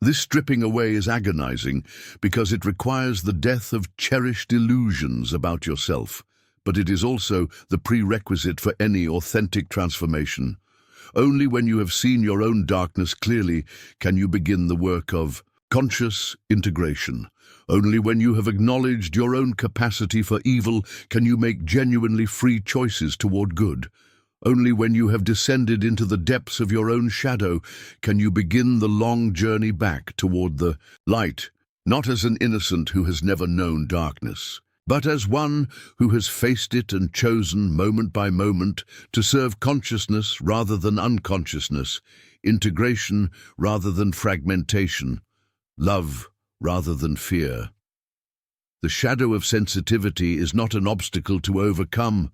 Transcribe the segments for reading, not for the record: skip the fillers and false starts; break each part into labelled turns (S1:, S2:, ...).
S1: This stripping away is agonizing because it requires the death of cherished illusions about yourself, but it is also the prerequisite for any authentic transformation. Only when you have seen your own darkness clearly can you begin the work of conscious integration. Only when you have acknowledged your own capacity for evil can you make genuinely free choices toward good. Only when you have descended into the depths of your own shadow can you begin the long journey back toward the light, not as an innocent who has never known darkness, but as one who has faced it and chosen moment by moment to serve consciousness rather than unconsciousness, integration rather than fragmentation, love rather than fear. The shadow of sensitivity is not an obstacle to overcome,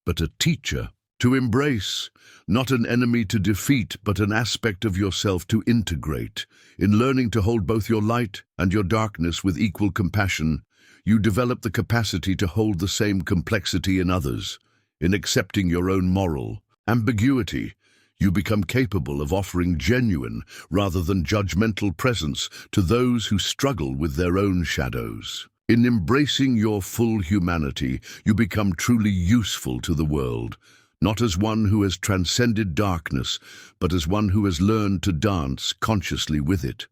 S1: but a teacher to embrace, not an enemy to defeat, but an aspect of yourself to integrate. In learning to hold both your light and your darkness with equal compassion, you develop the capacity to hold the same complexity in others. In accepting your own moral ambiguity, you become capable of offering genuine rather than judgmental presence to those who struggle with their own shadows. In embracing your full humanity, you become truly useful to the world, not as one who has transcended darkness, but as one who has learned to dance consciously with it.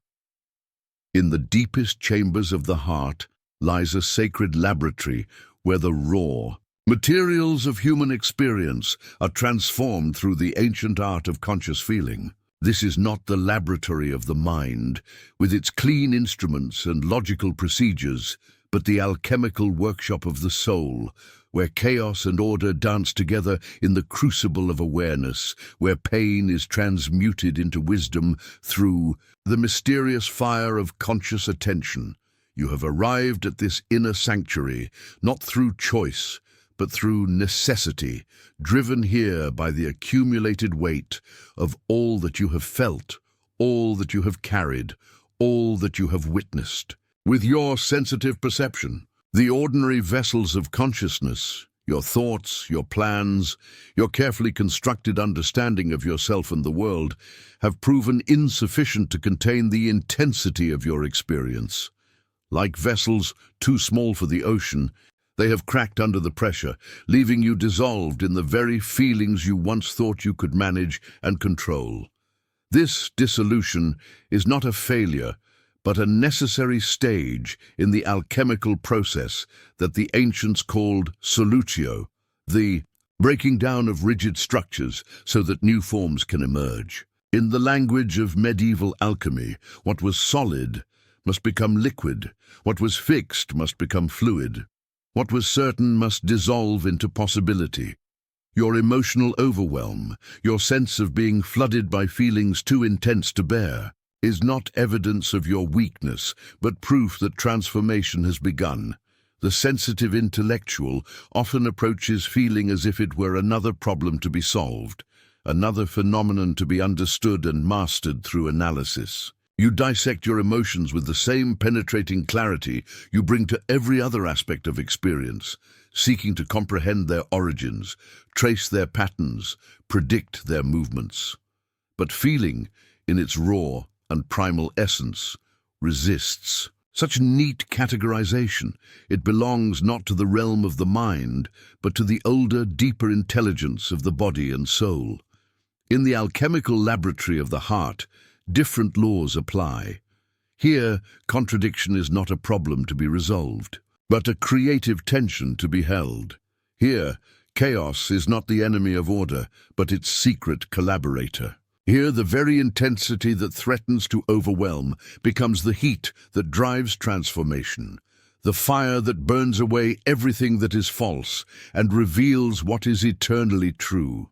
S1: In the deepest chambers of the heart lies a sacred laboratory where the raw materials of human experience are transformed through the ancient art of conscious feeling. This is not the laboratory of the mind, with its clean instruments and logical procedures, but the alchemical workshop of the soul, where chaos and order dance together in the crucible of awareness, where pain is transmuted into wisdom through the mysterious fire of conscious attention. You have arrived at this inner sanctuary, not through choice, but through necessity, driven here by the accumulated weight of all that you have felt, all that you have carried, all that you have witnessed. With your sensitive perception, the ordinary vessels of consciousness, your thoughts, your plans, your carefully constructed understanding of yourself and the world, have proven insufficient to contain the intensity of your experience. Like vessels too small for the ocean, they have cracked under the pressure, leaving you dissolved in the very feelings you once thought you could manage and control. This dissolution is not a failure, but a necessary stage in the alchemical process that the ancients called solutio, the breaking down of rigid structures so that new forms can emerge. In the language of medieval alchemy, what was solid must become liquid, what was fixed must become fluid, what was certain must dissolve into possibility. Your emotional overwhelm, your sense of being flooded by feelings too intense to bear, is not evidence of your weakness, but proof that transformation has begun. The sensitive intellectual often approaches feeling as if it were another problem to be solved, another phenomenon to be understood and mastered through analysis. You dissect your emotions with the same penetrating clarity you bring to every other aspect of experience, seeking to comprehend their origins, trace their patterns, predict their movements. But feeling, in its raw and primal essence, resists such neat categorization. It belongs not to the realm of the mind, but to the older, deeper intelligence of the body and soul. In the alchemical laboratory of the heart, different laws apply. Here, contradiction is not a problem to be resolved, but a creative tension to be held. Here, chaos is not the enemy of order, but its secret collaborator. Here, the very intensity that threatens to overwhelm becomes the heat that drives transformation, the fire that burns away everything that is false and reveals what is eternally true.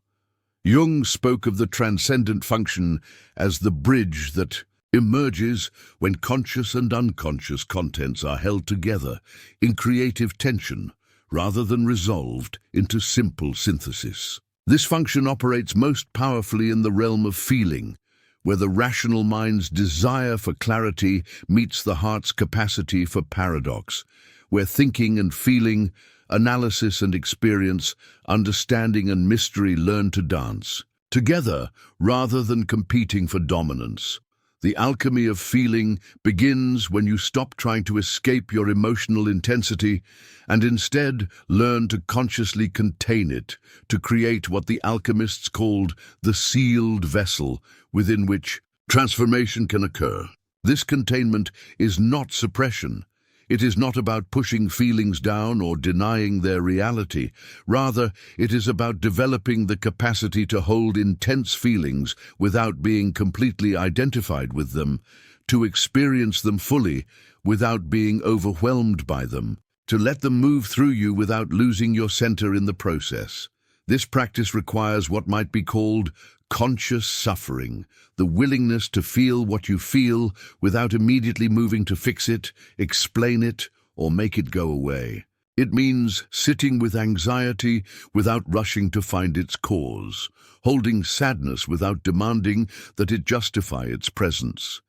S1: Jung spoke of the transcendent function as the bridge that emerges when conscious and unconscious contents are held together in creative tension rather than resolved into simple synthesis. This function operates most powerfully in the realm of feeling, where the rational mind's desire for clarity meets the heart's capacity for paradox, where thinking and feeling, analysis and experience, understanding and mystery learn to dance together rather than competing for dominance. The alchemy of feeling begins when you stop trying to escape your emotional intensity and instead learn to consciously contain it, to create what the alchemists called the sealed vessel within which transformation can occur. This containment is not suppression. It is not about pushing feelings down or denying their reality. Rather, it is about developing the capacity to hold intense feelings without being completely identified with them, to experience them fully without being overwhelmed by them, to let them move through you without losing your center in the process. This practice requires what might be called conscious suffering, the willingness to feel what you feel without immediately moving to fix it, explain it, or make it go away. It means sitting with anxiety without rushing to find its cause, holding sadness without demanding that it justify its presence,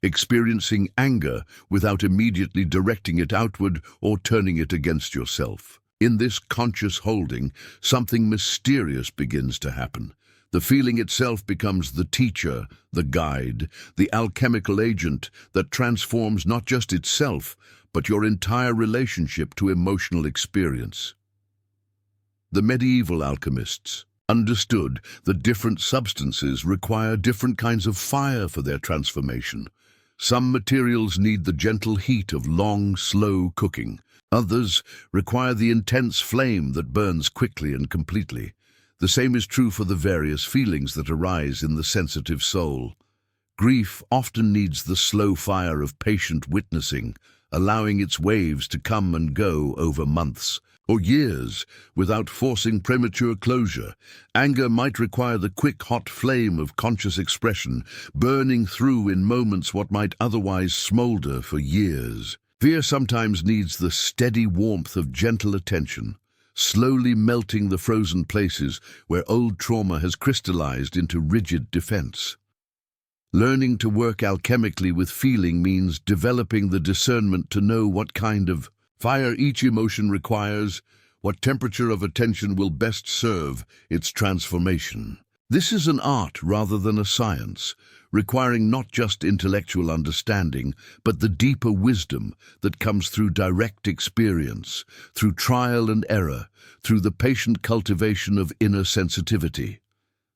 S1: experiencing anger without immediately directing it outward or turning it against yourself. In this conscious holding, something mysterious begins to happen. The feeling itself becomes the teacher, the guide, the alchemical agent that transforms not just itself, but your entire relationship to emotional experience. The medieval alchemists understood that different substances require different kinds of fire for their transformation. Some materials need the gentle heat of long, slow cooking. Others require the intense flame that burns quickly and completely. The same is true for the various feelings that arise in the sensitive soul. Grief often needs the slow fire of patient witnessing, allowing its waves to come and go over months or years without forcing premature closure. Anger might require the quick, hot flame of conscious expression, burning through in moments what might otherwise smolder for years. Fear sometimes needs the steady warmth of gentle attention, slowly melting the frozen places where old trauma has crystallized into rigid defense. Learning to work alchemically with feeling means developing the discernment to know what kind of fire each emotion requires, what temperature of attention will best serve its transformation. This is an art rather than a science, requiring not just intellectual understanding, but the deeper wisdom that comes through direct experience, through trial and error, through the patient cultivation of inner sensitivity.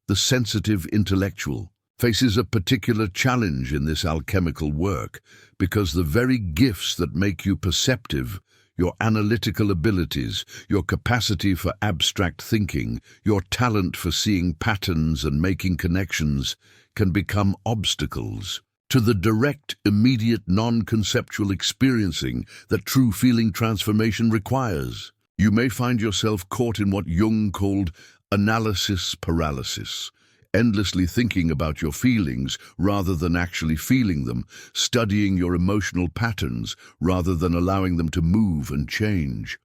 S1: The sensitive intellectual faces a particular challenge in this alchemical work, because the very gifts that make you perceptive, your analytical abilities, your capacity for abstract thinking, your talent for seeing patterns and making connections, can become obstacles to the direct, immediate, non-conceptual experiencing that true feeling transformation requires. You may find yourself caught in what Jung called analysis paralysis, endlessly thinking about your feelings rather than actually feeling them, studying your emotional patterns rather than allowing them to move and change.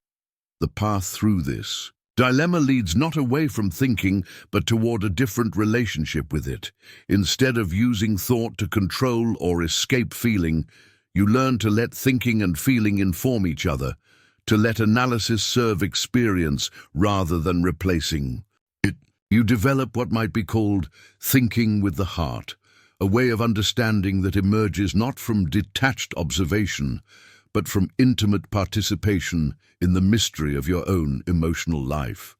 S1: The path through this dilemma leads not away from thinking, but toward a different relationship with it. Instead of using thought to control or escape feeling, you learn to let thinking and feeling inform each other, to let analysis serve experience rather than replacing it. You develop what might be called thinking with the heart, a way of understanding that emerges not from detached observation, but from intimate participation in the mystery of your own emotional life.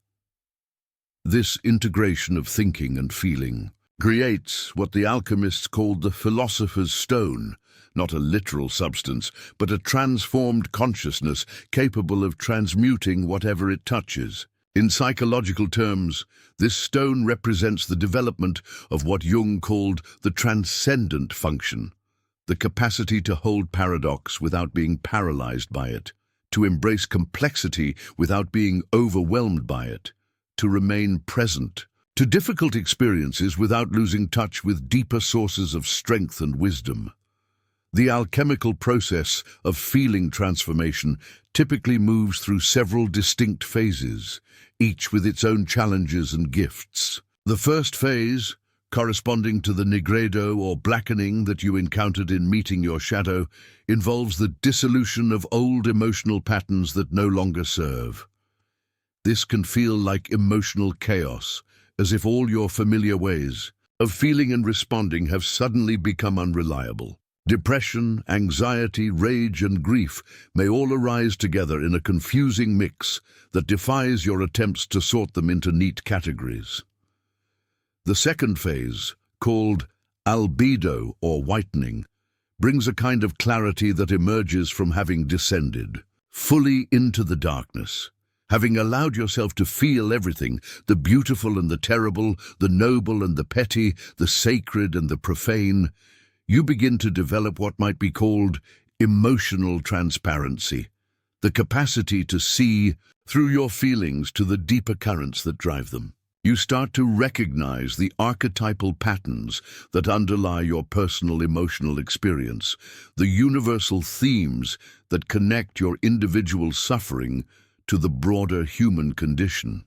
S1: This integration of thinking and feeling creates what the alchemists called the philosopher's stone, not a literal substance, but a transformed consciousness capable of transmuting whatever it touches. In psychological terms, this stone represents the development of what Jung called the transcendent function, the capacity to hold paradox without being paralyzed by it, to embrace complexity without being overwhelmed by it, to remain present to difficult experiences without losing touch with deeper sources of strength and wisdom. The alchemical process of feeling transformation typically moves through several distinct phases, each with its own challenges and gifts. The first phase, corresponding to the nigredo or blackening that you encountered in meeting your shadow, involves the dissolution of old emotional patterns that no longer serve. This can feel like emotional chaos, as if all your familiar ways, of feeling and responding have suddenly become unreliable. Depression, anxiety, rage, and grief may all arise together in a confusing mix that defies your attempts to sort them into neat categories. The second phase, called albedo or whitening, brings a kind of clarity that emerges from having descended fully into the darkness. Having allowed yourself to feel everything, the beautiful and the terrible, the noble and the petty, the sacred and the profane, you begin to develop what might be called emotional transparency, the capacity to see through your feelings to the deeper currents that drive them. You start to recognize the archetypal patterns that underlie your personal emotional experience, the universal themes that connect your individual suffering to the broader human condition.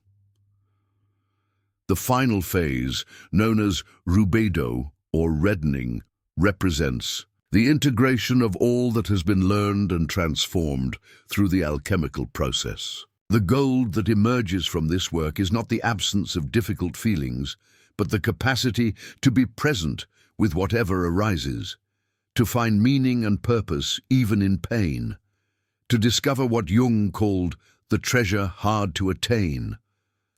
S1: The final phase, known as rubedo or reddening, represents the integration of all that has been learned and transformed through the alchemical process. The gold that emerges from this work is not the absence of difficult feelings, but the capacity to be present with whatever arises, to find meaning and purpose even in pain, to discover what Jung called the treasure hard to attain,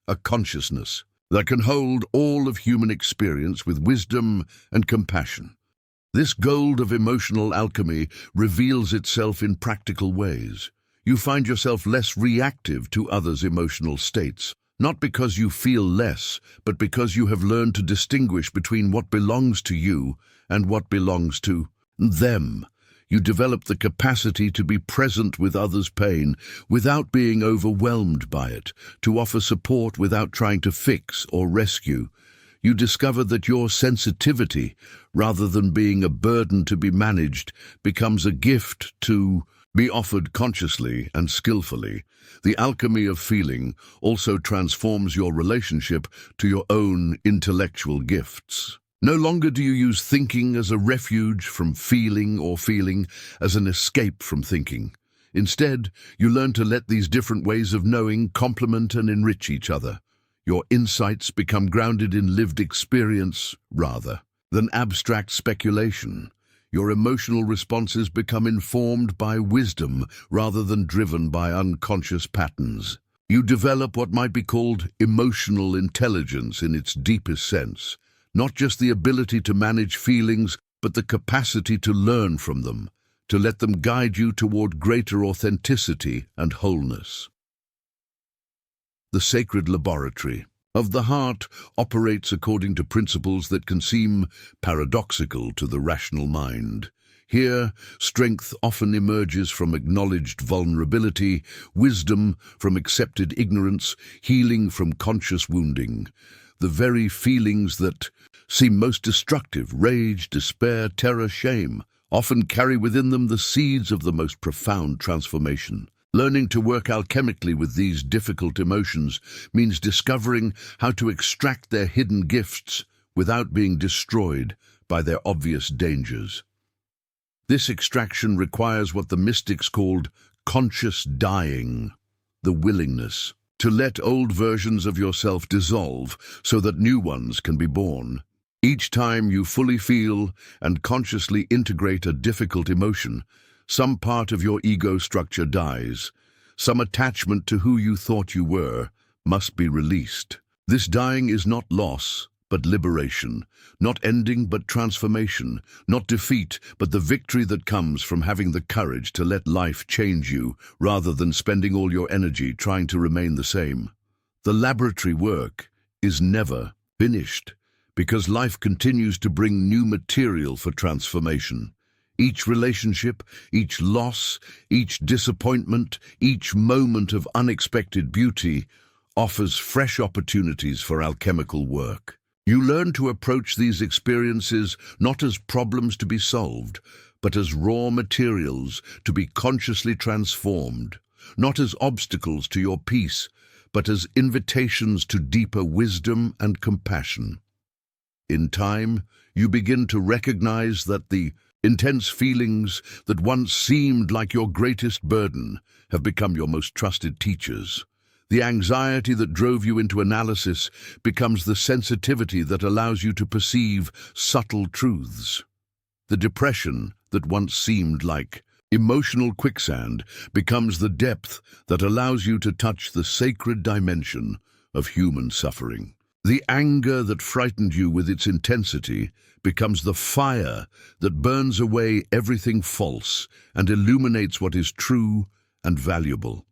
S1: a consciousness that can hold all of human experience with wisdom and compassion. This gold of emotional alchemy reveals itself in practical ways. You find yourself less reactive to others' emotional states, not because you feel less, but because you have learned to distinguish between what belongs to you and what belongs to them. You develop the capacity to be present with others' pain without being overwhelmed by it, to offer support without trying to fix or rescue. You discover that your sensitivity, rather than being a burden to be managed, becomes a gift to be offered consciously and skillfully. The alchemy of feeling also transforms your relationship to your own intellectual gifts. No longer do you use thinking as a refuge from feeling or feeling as an escape from thinking. Instead, you learn to let these different ways of knowing complement and enrich each other. Your insights become grounded in lived experience rather than abstract speculation. Your emotional responses become informed by wisdom rather than driven by unconscious patterns. You develop what might be called emotional intelligence in its deepest sense, not just the ability to manage feelings, but the capacity to learn from them, to let them guide you toward greater authenticity and wholeness. The sacred laboratory of the heart operates according to principles that can seem paradoxical to the rational mind. Here, strength often emerges from acknowledged vulnerability, wisdom from accepted ignorance, healing from conscious wounding. The very feelings that seem most destructive, rage, despair, terror, shame, often carry within them the seeds of the most profound transformation. Learning to work alchemically with these difficult emotions means discovering how to extract their hidden gifts without being destroyed by their obvious dangers. This extraction requires what the mystics called conscious dying, the willingness to let old versions of yourself dissolve so that new ones can be born. Each time you fully feel and consciously integrate a difficult emotion, some part of your ego structure dies. Some attachment to who you thought you were must be released. This dying is not loss, but liberation, not ending, but transformation, not defeat, but the victory that comes from having the courage to let life change you rather than spending all your energy trying to remain the same. The laboratory work is never finished because life continues to bring new material for transformation. Each relationship, each loss, each disappointment, each moment of unexpected beauty offers fresh opportunities for alchemical work. You learn to approach these experiences not as problems to be solved, but as raw materials to be consciously transformed, not as obstacles to your peace, but as invitations to deeper wisdom and compassion. In time, you begin to recognize that the intense feelings that once seemed like your greatest burden have become your most trusted teachers. The anxiety that drove you into analysis becomes the sensitivity that allows you to perceive subtle truths. The depression that once seemed like emotional quicksand becomes the depth that allows you to touch the sacred dimension of human suffering. The anger that frightened you with its intensity becomes the fire that burns away everything false and illuminates what is true and valuable.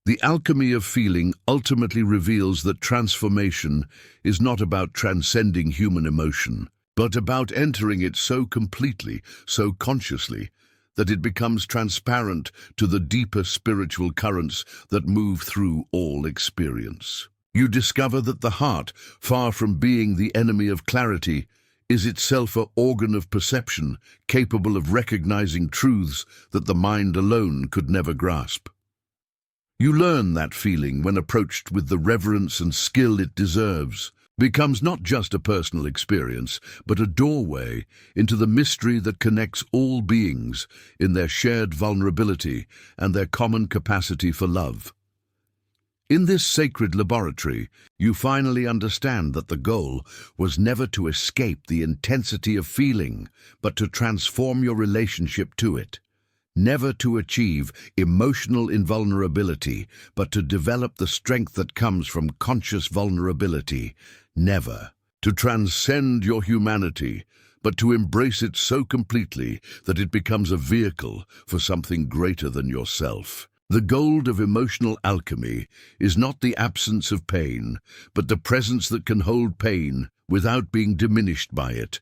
S1: The alchemy of feeling ultimately reveals that transformation is not about transcending human emotion, but about entering it so completely, so consciously, that it becomes transparent to the deeper spiritual currents that move through all experience. You discover that the heart, far from being the enemy of clarity, is itself an organ of perception, capable of recognizing truths that the mind alone could never grasp. You learn that feeling, when approached with the reverence and skill it deserves, becomes not just a personal experience, but a doorway into the mystery that connects all beings in their shared vulnerability and their common capacity for love. In this sacred laboratory, you finally understand that the goal was never to escape the intensity of feeling, but to transform your relationship to it. Never to achieve emotional invulnerability, but to develop the strength that comes from conscious vulnerability. Never to transcend your humanity, but to embrace it so completely that it becomes a vehicle for something greater than yourself. The gold of emotional alchemy is not the absence of pain, but the presence that can hold pain without being diminished by it.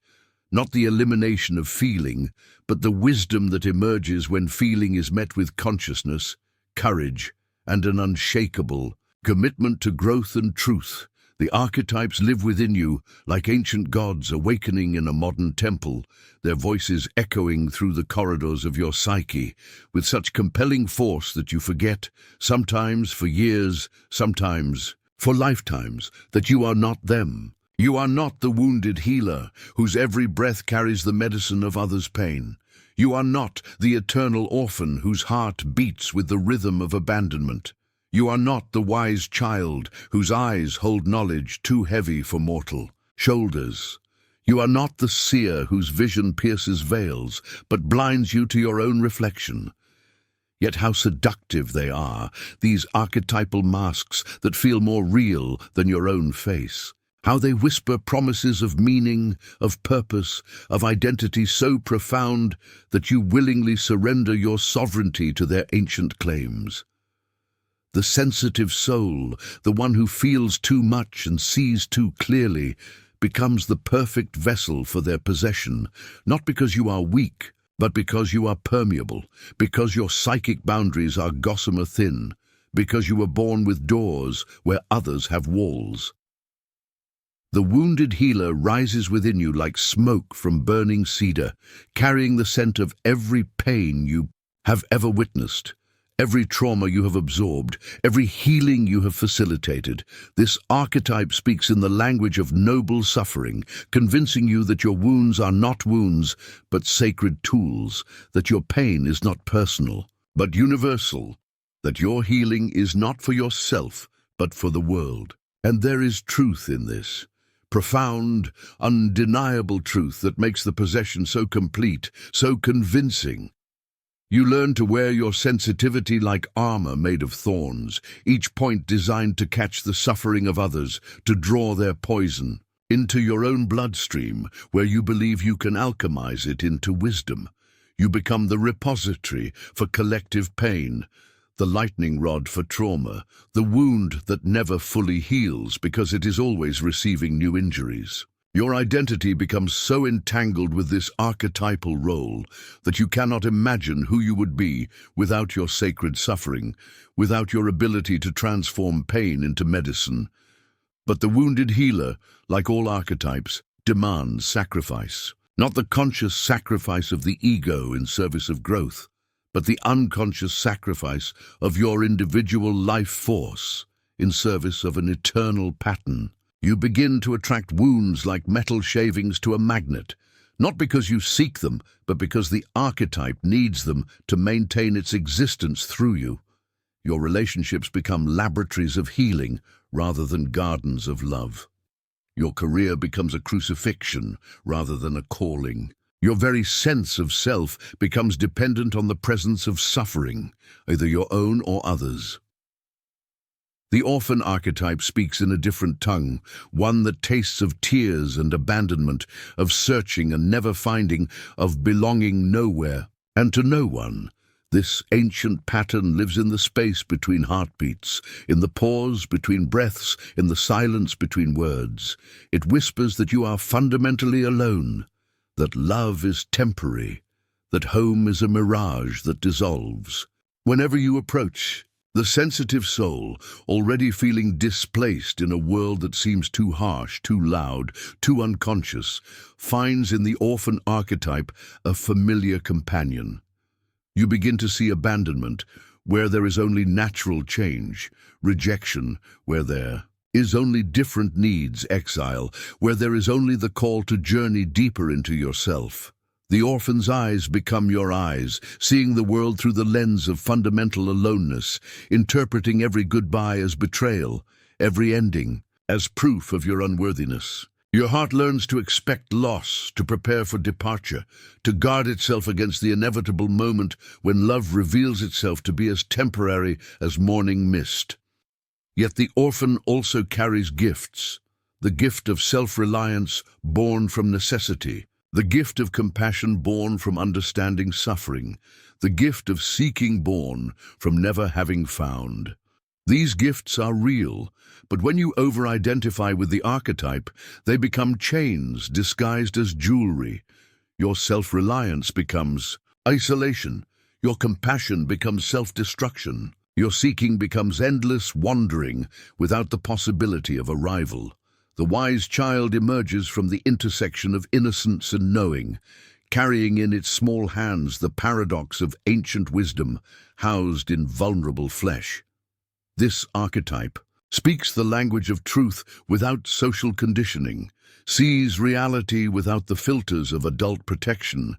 S1: Not the elimination of feeling, but the wisdom that emerges when feeling is met with consciousness, courage, and an unshakable commitment to growth and truth. The archetypes live within you, like ancient gods awakening in a modern temple, their voices echoing through the corridors of your psyche, with such compelling force that you forget, sometimes for years, sometimes for lifetimes, that you are not them. You are not the wounded healer, whose every breath carries the medicine of others' pain. You are not the eternal orphan, whose heart beats with the rhythm of abandonment. You are not the wise child, whose eyes hold knowledge too heavy for mortal shoulders. You are not the seer, whose vision pierces veils, but blinds you to your own reflection. Yet how seductive they are, these archetypal masks that feel more real than your own face. How they whisper promises of meaning, of purpose, of identity so profound that you willingly surrender your sovereignty to their ancient claims. The sensitive soul, the one who feels too much and sees too clearly, becomes the perfect vessel for their possession, not because you are weak, but because you are permeable, because your psychic boundaries are gossamer thin, because you were born with doors where others have walls. The wounded healer rises within you like smoke from burning cedar, carrying the scent of every pain you have ever witnessed, every trauma you have absorbed, every healing you have facilitated. This archetype speaks in the language of noble suffering, convincing you that your wounds are not wounds, but sacred tools, that your pain is not personal, but universal, that your healing is not for yourself, but for the world. And there is truth in this. Profound, undeniable truth that makes the possession so complete, so convincing. You learn to wear your sensitivity like armor made of thorns, each point designed to catch the suffering of others, to draw their poison into your own bloodstream, where you believe you can alchemize it into wisdom. You become the repository for collective pain, the lightning rod for trauma, the wound that never fully heals because it is always receiving new injuries. Your identity becomes so entangled with this archetypal role that you cannot imagine who you would be without your sacred suffering, without your ability to transform pain into medicine. But the wounded healer, like all archetypes, demands sacrifice. Not the conscious sacrifice of the ego in service of growth, but the unconscious sacrifice of your individual life force in service of an eternal pattern. You begin to attract wounds like metal shavings to a magnet, not because you seek them, but because the archetype needs them to maintain its existence through you. Your relationships become laboratories of healing rather than gardens of love. Your career becomes a crucifixion rather than a calling. Your very sense of self becomes dependent on the presence of suffering, either your own or others. The orphan archetype speaks in a different tongue, one that tastes of tears and abandonment, of searching and never finding, of belonging nowhere and to no one. This ancient pattern lives in the space between heartbeats, in the pause between breaths, in the silence between words. It whispers that you are fundamentally alone, that love is temporary, that home is a mirage that dissolves. Whenever you approach, the sensitive soul, already feeling displaced in a world that seems too harsh, too loud, too unconscious, finds in the orphan archetype a familiar companion. You begin to see abandonment where there is only natural change, rejection where there is only different needs, exile where there is only the call to journey deeper into yourself. The orphan's eyes become your eyes, seeing the world through the lens of fundamental aloneness, interpreting every goodbye as betrayal, every ending as proof of your unworthiness. Your heart learns to expect loss, to prepare for departure, to guard itself against the inevitable moment when love reveals itself to be as temporary as morning mist. Yet the orphan also carries gifts, the gift of self-reliance born from necessity, the gift of compassion born from understanding suffering, the gift of seeking born from never having found. These gifts are real, but when you over-identify with the archetype, they become chains disguised as jewelry. Your self-reliance becomes isolation. Your compassion becomes self-destruction. Your seeking becomes endless wandering without the possibility of arrival. The wise child emerges from the intersection of innocence and knowing, carrying in its small hands the paradox of ancient wisdom housed in vulnerable flesh. This archetype speaks the language of truth without social conditioning, sees reality without the filters of adult protection,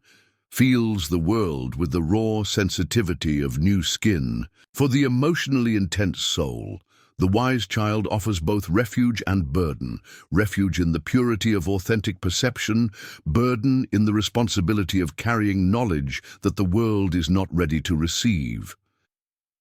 S1: feels the world with the raw sensitivity of new skin. For the emotionally intense soul, the wise child offers both refuge and burden, refuge in the purity of authentic perception, burden in the responsibility of carrying knowledge that the world is not ready to receive.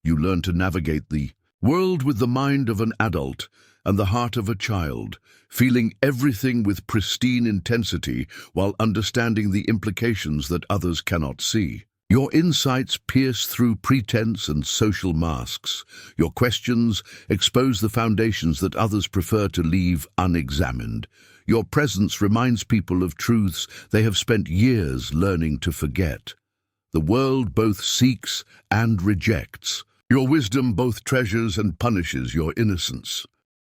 S1: You learn to navigate the world with the mind of an adult and the heart of a child, feeling everything with pristine intensity while understanding the implications that others cannot see. Your insights pierce through pretense and social masks. Your questions expose the foundations that others prefer to leave unexamined. Your presence reminds people of truths they have spent years learning to forget. The world both seeks and rejects. Your wisdom both treasures and punishes your innocence.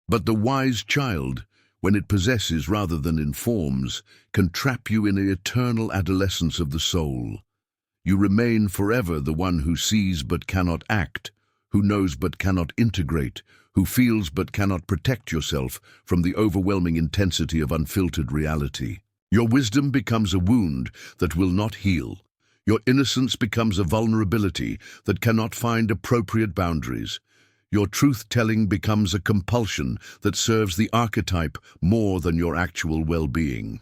S1: But the wise child, when it possesses rather than informs, can trap you in the eternal adolescence of the soul. You remain forever the one who sees but cannot act, who knows but cannot integrate, who feels but cannot protect yourself from the overwhelming intensity of unfiltered reality. Your wisdom becomes a wound that will not heal. Your innocence becomes a vulnerability that cannot find appropriate boundaries. Your truth-telling becomes a compulsion that serves the archetype more than your actual well-being.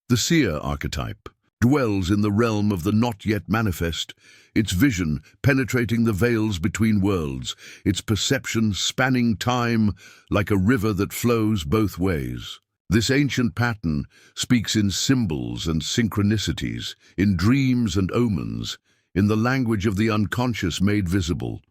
S1: The seer archetype dwells in the realm of the not yet manifest, its vision penetrating the veils between worlds, its perception spanning time like a river that flows both ways. This ancient pattern speaks in symbols and synchronicities, in dreams and omens, in the language of the unconscious made visible.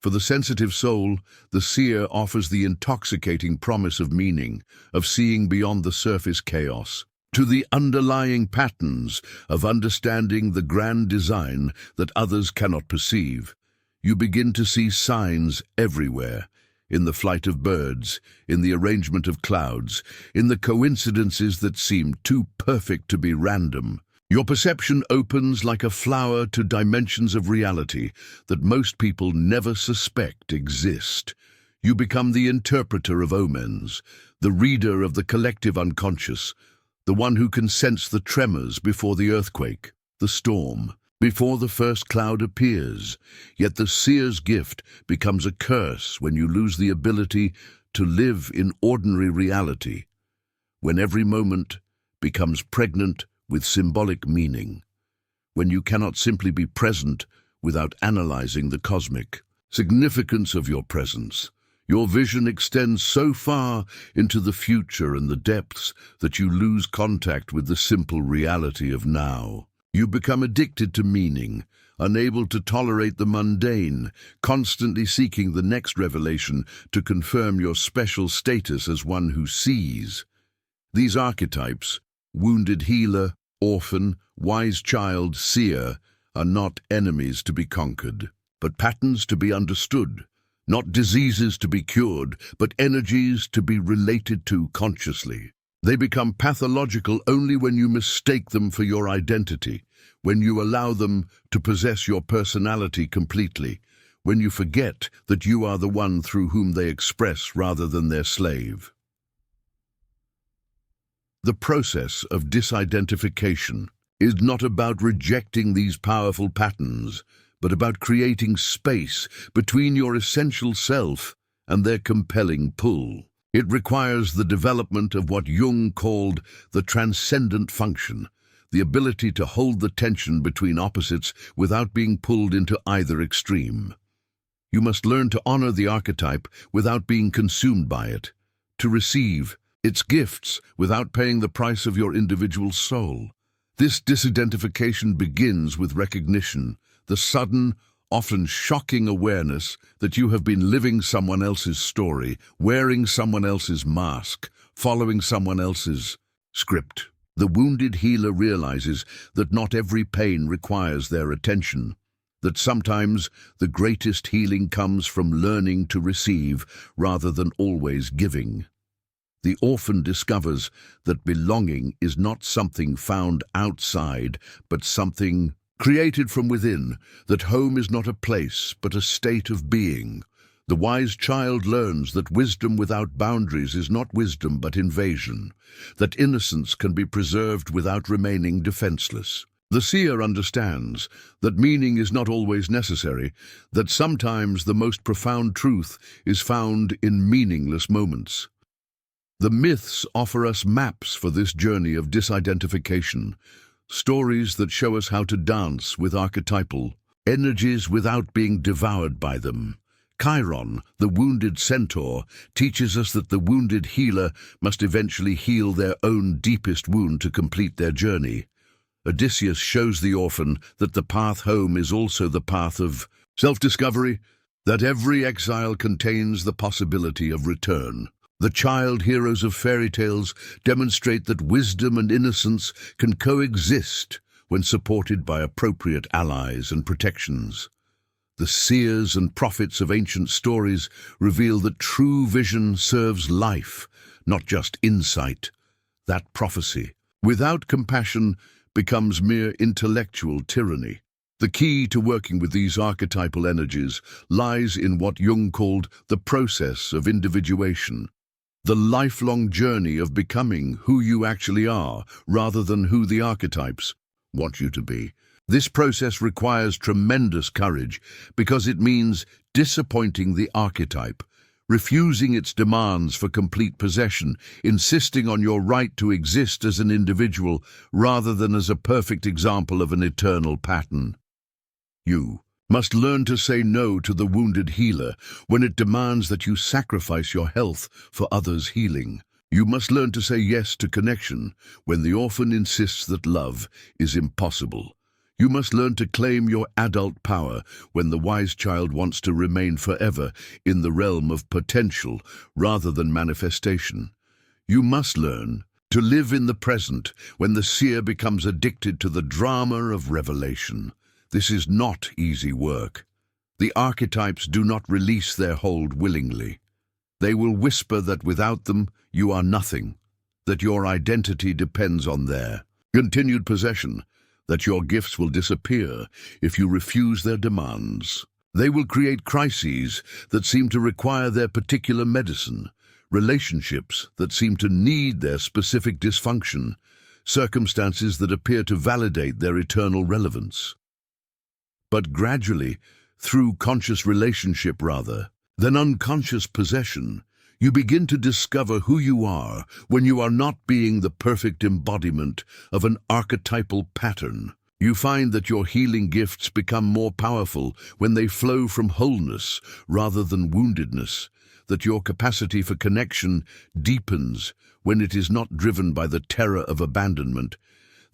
S1: For the sensitive soul, the seer offers the intoxicating promise of meaning, of seeing beyond the surface chaos, to the underlying patterns of understanding the grand design that others cannot perceive. You begin to see signs everywhere, in the flight of birds, in the arrangement of clouds, in the coincidences that seem too perfect to be random. Your perception opens like a flower to dimensions of reality that most people never suspect exist. You become the interpreter of omens, the reader of the collective unconscious, the one who can sense the tremors before the earthquake, the storm, before the first cloud appears, yet the seer's gift becomes a curse when you lose the ability to live in ordinary reality, when every moment becomes pregnant with symbolic meaning, when you cannot simply be present without analyzing the cosmic significance of your presence. Your vision extends so far into the future and the depths that you lose contact with the simple reality of now. You become addicted to meaning, unable to tolerate the mundane, constantly seeking the next revelation to confirm your special status as one who sees. These archetypes, wounded healer, orphan, wise child, seer, are not enemies to be conquered, but patterns to be understood. Not diseases to be cured, but energies to be related to consciously. They become pathological only when you mistake them for your identity, when you allow them to possess your personality completely, when you forget that you are the one through whom they express rather than their slave. The process of disidentification is not about rejecting these powerful patterns, but about creating space between your essential self and their compelling pull. It requires the development of what Jung called the transcendent function, the ability to hold the tension between opposites without being pulled into either extreme. You must learn to honor the archetype without being consumed by it, to receive its gifts without paying the price of your individual soul. This disidentification begins with recognition, the sudden, often shocking awareness that you have been living someone else's story, wearing someone else's mask, following someone else's script. The wounded healer realizes that not every pain requires their attention, that sometimes the greatest healing comes from learning to receive rather than always giving. The orphan discovers that belonging is not something found outside, but something created from within, that home is not a place, but a state of being. The wise child learns that wisdom without boundaries is not wisdom but invasion, that innocence can be preserved without remaining defenseless. The seer understands that meaning is not always necessary, that sometimes the most profound truth is found in meaningless moments. The myths offer us maps for this journey of disidentification, stories that show us how to dance with archetypal energies without being devoured by them. Chiron, the wounded centaur, teaches us that the wounded healer must eventually heal their own deepest wound to complete their journey. Odysseus shows the orphan that the path home is also the path of self-discovery, that every exile contains the possibility of return. The child heroes of fairy tales demonstrate that wisdom and innocence can coexist when supported by appropriate allies and protections. The seers and prophets of ancient stories reveal that true vision serves life, not just insight. That prophecy, without compassion, becomes mere intellectual tyranny. The key to working with these archetypal energies lies in what Jung called the process of individuation, the lifelong journey of becoming who you actually are, rather than who the archetypes want you to be. This process requires tremendous courage because it means disappointing the archetype, refusing its demands for complete possession, insisting on your right to exist as an individual rather than as a perfect example of an eternal pattern. You must learn to say no to the wounded healer when it demands that you sacrifice your health for others' healing. You must learn to say yes to connection when the orphan insists that love is impossible. You must learn to claim your adult power when the wise child wants to remain forever in the realm of potential rather than manifestation. You must learn to live in the present when the seer becomes addicted to the drama of revelation. This is not easy work. The archetypes do not release their hold willingly. They will whisper that without them you are nothing, that your identity depends on their continued possession, that your gifts will disappear if you refuse their demands. They will create crises that seem to require their particular medicine, relationships that seem to need their specific dysfunction, circumstances that appear to validate their eternal relevance. but gradually, through conscious relationship rather than unconscious possession, you begin to discover who you are when you are not being the perfect embodiment of an archetypal pattern. You find that your healing gifts become more powerful when they flow from wholeness rather than woundedness, that your capacity for connection deepens when it is not driven by the terror of abandonment,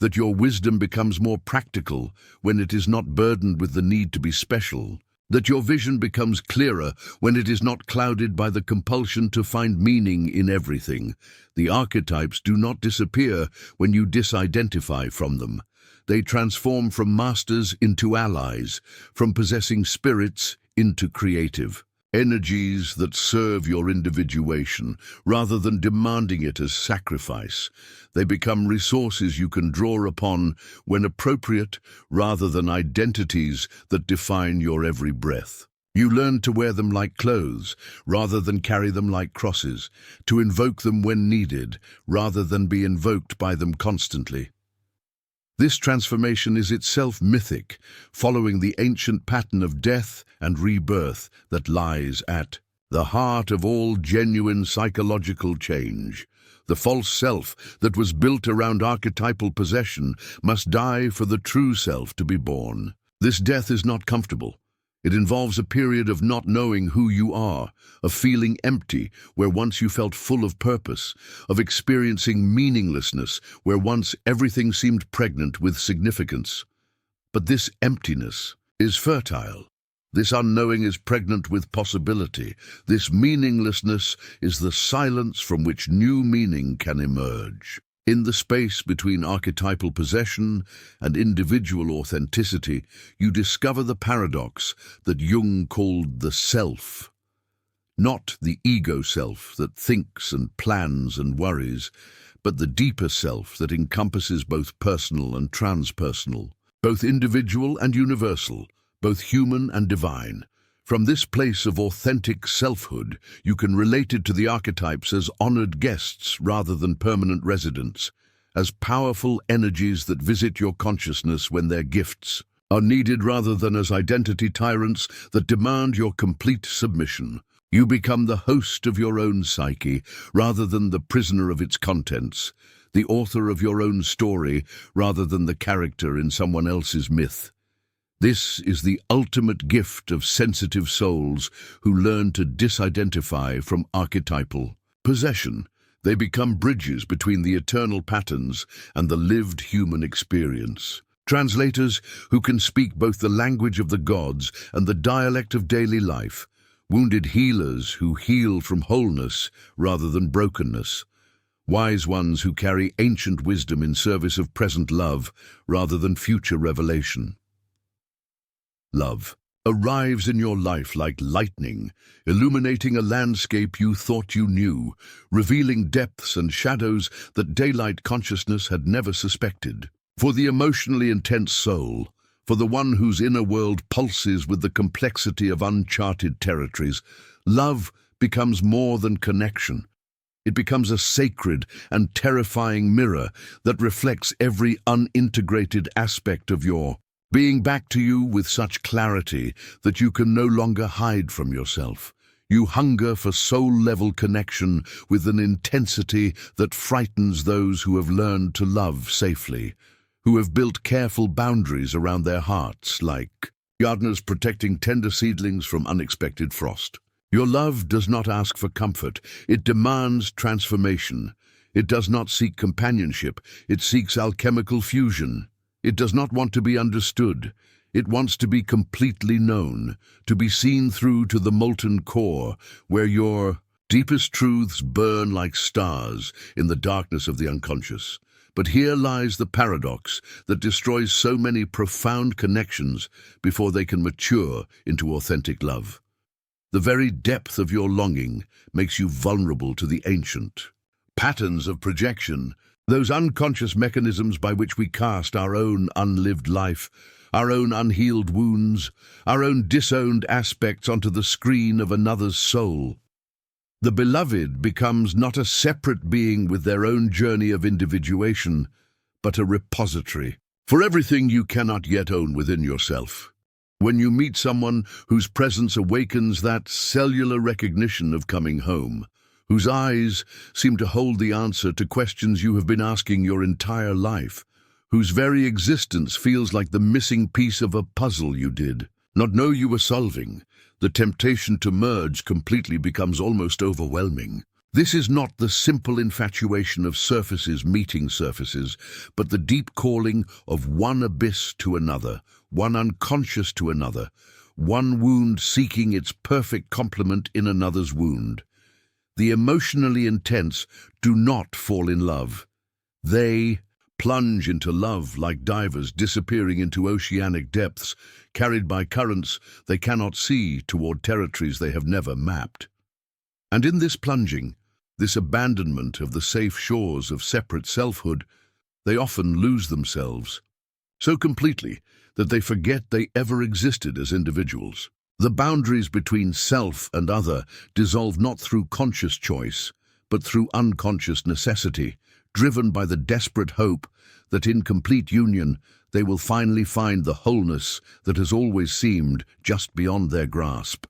S1: that your wisdom becomes more practical when it is not burdened with the need to be special, that your vision becomes clearer when it is not clouded by the compulsion to find meaning in everything. The archetypes do not disappear when you disidentify from them. They transform from masters into allies, from possessing spirits into creative energies that serve your individuation, rather than demanding it as sacrifice. They become resources you can draw upon when appropriate, rather than identities that define your every breath. You learn to wear them like clothes, rather than carry them like crosses, to invoke them when needed, rather than be invoked by them constantly. This transformation is itself mythic, following the ancient pattern of death and rebirth that lies at the heart of all genuine psychological change. The false self that was built around archetypal possession must die for the true self to be born. This death is not comfortable. It involves a period of not knowing who you are, of feeling empty where once you felt full of purpose, of experiencing meaninglessness where once everything seemed pregnant with significance. But this emptiness is fertile. This unknowing is pregnant with possibility. This meaninglessness is the silence from which new meaning can emerge. In the space between archetypal possession and individual authenticity, you discover the paradox that Jung called the self. Not the ego self that thinks and plans and worries, but the deeper self that encompasses both personal and transpersonal, both individual and universal, both human and divine. From this place of authentic selfhood, you can relate it to the archetypes as honored guests rather than permanent residents, as powerful energies that visit your consciousness when their gifts are needed rather than as identity tyrants that demand your complete submission. You become the host of your own psyche rather than the prisoner of its contents, the author of your own story rather than the character in someone else's myth. This is the ultimate gift of sensitive souls who learn to disidentify from archetypal possession. They become bridges between the eternal patterns and the lived human experience. Translators who can speak both the language of the gods and the dialect of daily life. Wounded healers who heal from wholeness rather than brokenness. Wise ones who carry ancient wisdom in service of present love rather than future revelation. Love arrives in your life like lightning, illuminating a landscape you thought you knew, revealing depths and shadows that daylight consciousness had never suspected. For the emotionally intense soul, for the one whose inner world pulses with the complexity of uncharted territories, love becomes more than connection. It becomes a sacred and terrifying mirror that reflects every unintegrated aspect of your being back to you with such clarity that you can no longer hide from yourself. You hunger for soul-level connection with an intensity that frightens those who have learned to love safely, who have built careful boundaries around their hearts, like gardeners protecting tender seedlings from unexpected frost. Your love does not ask for comfort, it demands transformation. It does not seek companionship, it seeks alchemical fusion. It does not want to be understood. It wants to be completely known, to be seen through to the molten core, where your deepest truths burn like stars in the darkness of the unconscious. But here lies the paradox that destroys so many profound connections before they can mature into authentic love. The very depth of your longing makes you vulnerable to the ancient patterns of projection, those unconscious mechanisms by which we cast our own unlived life, our own unhealed wounds, our own disowned aspects onto the screen of another's soul. The beloved becomes not a separate being with their own journey of individuation, but a repository for everything you cannot yet own within yourself. When you meet someone whose presence awakens that cellular recognition of coming home, whose eyes seem to hold the answer to questions you have been asking your entire life, whose very existence feels like the missing piece of a puzzle you did not know you were solving, the temptation to merge completely becomes almost overwhelming. This is not the simple infatuation of surfaces meeting surfaces, but the deep calling of one abyss to another, one unconscious to another, one wound seeking its perfect complement in another's wound. The emotionally intense do not fall in love. They plunge into love like divers disappearing into oceanic depths, carried by currents they cannot see toward territories they have never mapped. And in this plunging, this abandonment of the safe shores of separate selfhood, they often lose themselves, so completely that they forget they ever existed as individuals. The boundaries between self and other dissolve not through conscious choice, but through unconscious necessity, driven by the desperate hope that in complete union they will finally find the wholeness that has always seemed just beyond their grasp.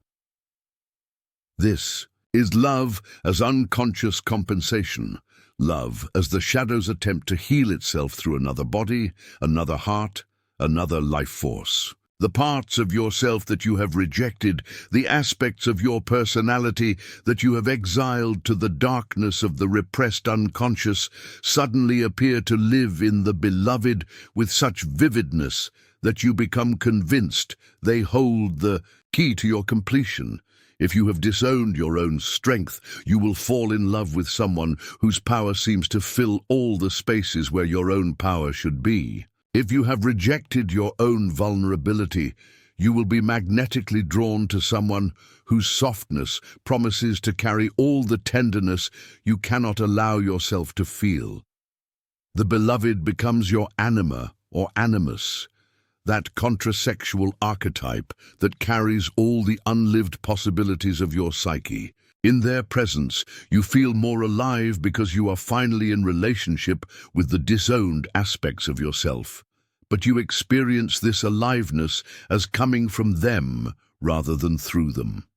S1: This is love as unconscious compensation, love as the shadow's attempt to heal itself through another body, another heart, another life force. The parts of yourself that you have rejected, the aspects of your personality that you have exiled to the darkness of the repressed unconscious, suddenly appear to live in the beloved with such vividness that you become convinced they hold the key to your completion. If you have disowned your own strength, you will fall in love with someone whose power seems to fill all the spaces where your own power should be. If you have rejected your own vulnerability, you will be magnetically drawn to someone whose softness promises to carry all the tenderness you cannot allow yourself to feel. The beloved becomes your anima or animus, that contrasexual archetype that carries all the unlived possibilities of your psyche. In their presence, you feel more alive because you are finally in relationship with the disowned aspects of yourself. But you experience this aliveness as coming from them rather than through them.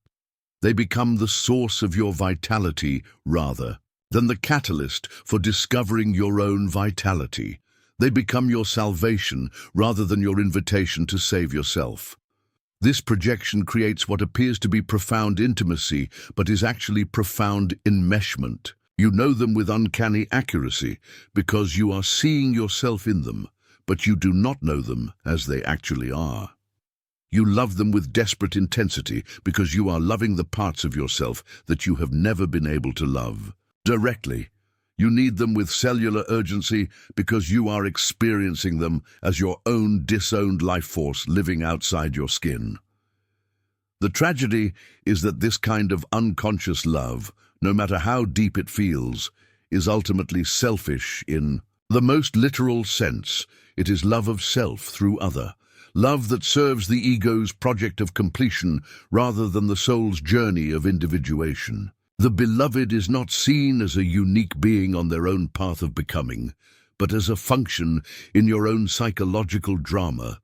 S1: They become the source of your vitality rather than the catalyst for discovering your own vitality. They become your salvation rather than your invitation to save yourself. This projection creates what appears to be profound intimacy, but is actually profound enmeshment. You know them with uncanny accuracy because you are seeing yourself in them, but you do not know them as they actually are. You love them with desperate intensity because you are loving the parts of yourself that you have never been able to love directly. You need them with cellular urgency because you are experiencing them as your own disowned life force living outside your skin. The tragedy is that this kind of unconscious love, no matter how deep it feels, is ultimately selfish in the most literal sense. It is love of self through other, love that serves the ego's project of completion rather than the soul's journey of individuation. The beloved is not seen as a unique being on their own path of becoming, but as a function in your own psychological drama,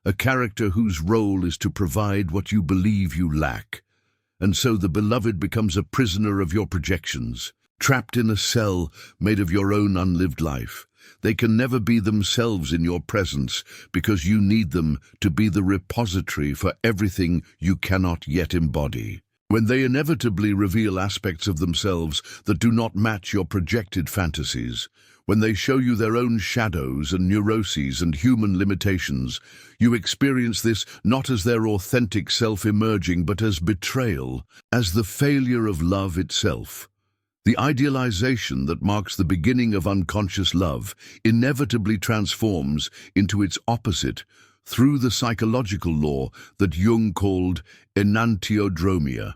S1: a character whose role is to provide what you believe you lack. And so the beloved becomes a prisoner of your projections, trapped in a cell made of your own unlived life. They can never be themselves in your presence because you need them to be the repository for everything you cannot yet embody. When they inevitably reveal aspects of themselves that do not match your projected fantasies, when they show you their own shadows and neuroses and human limitations, you experience this not as their authentic self emerging, but as betrayal, as the failure of love itself. The idealization that marks the beginning of unconscious love inevitably transforms into its opposite through the psychological law that Jung called Enantiodromia,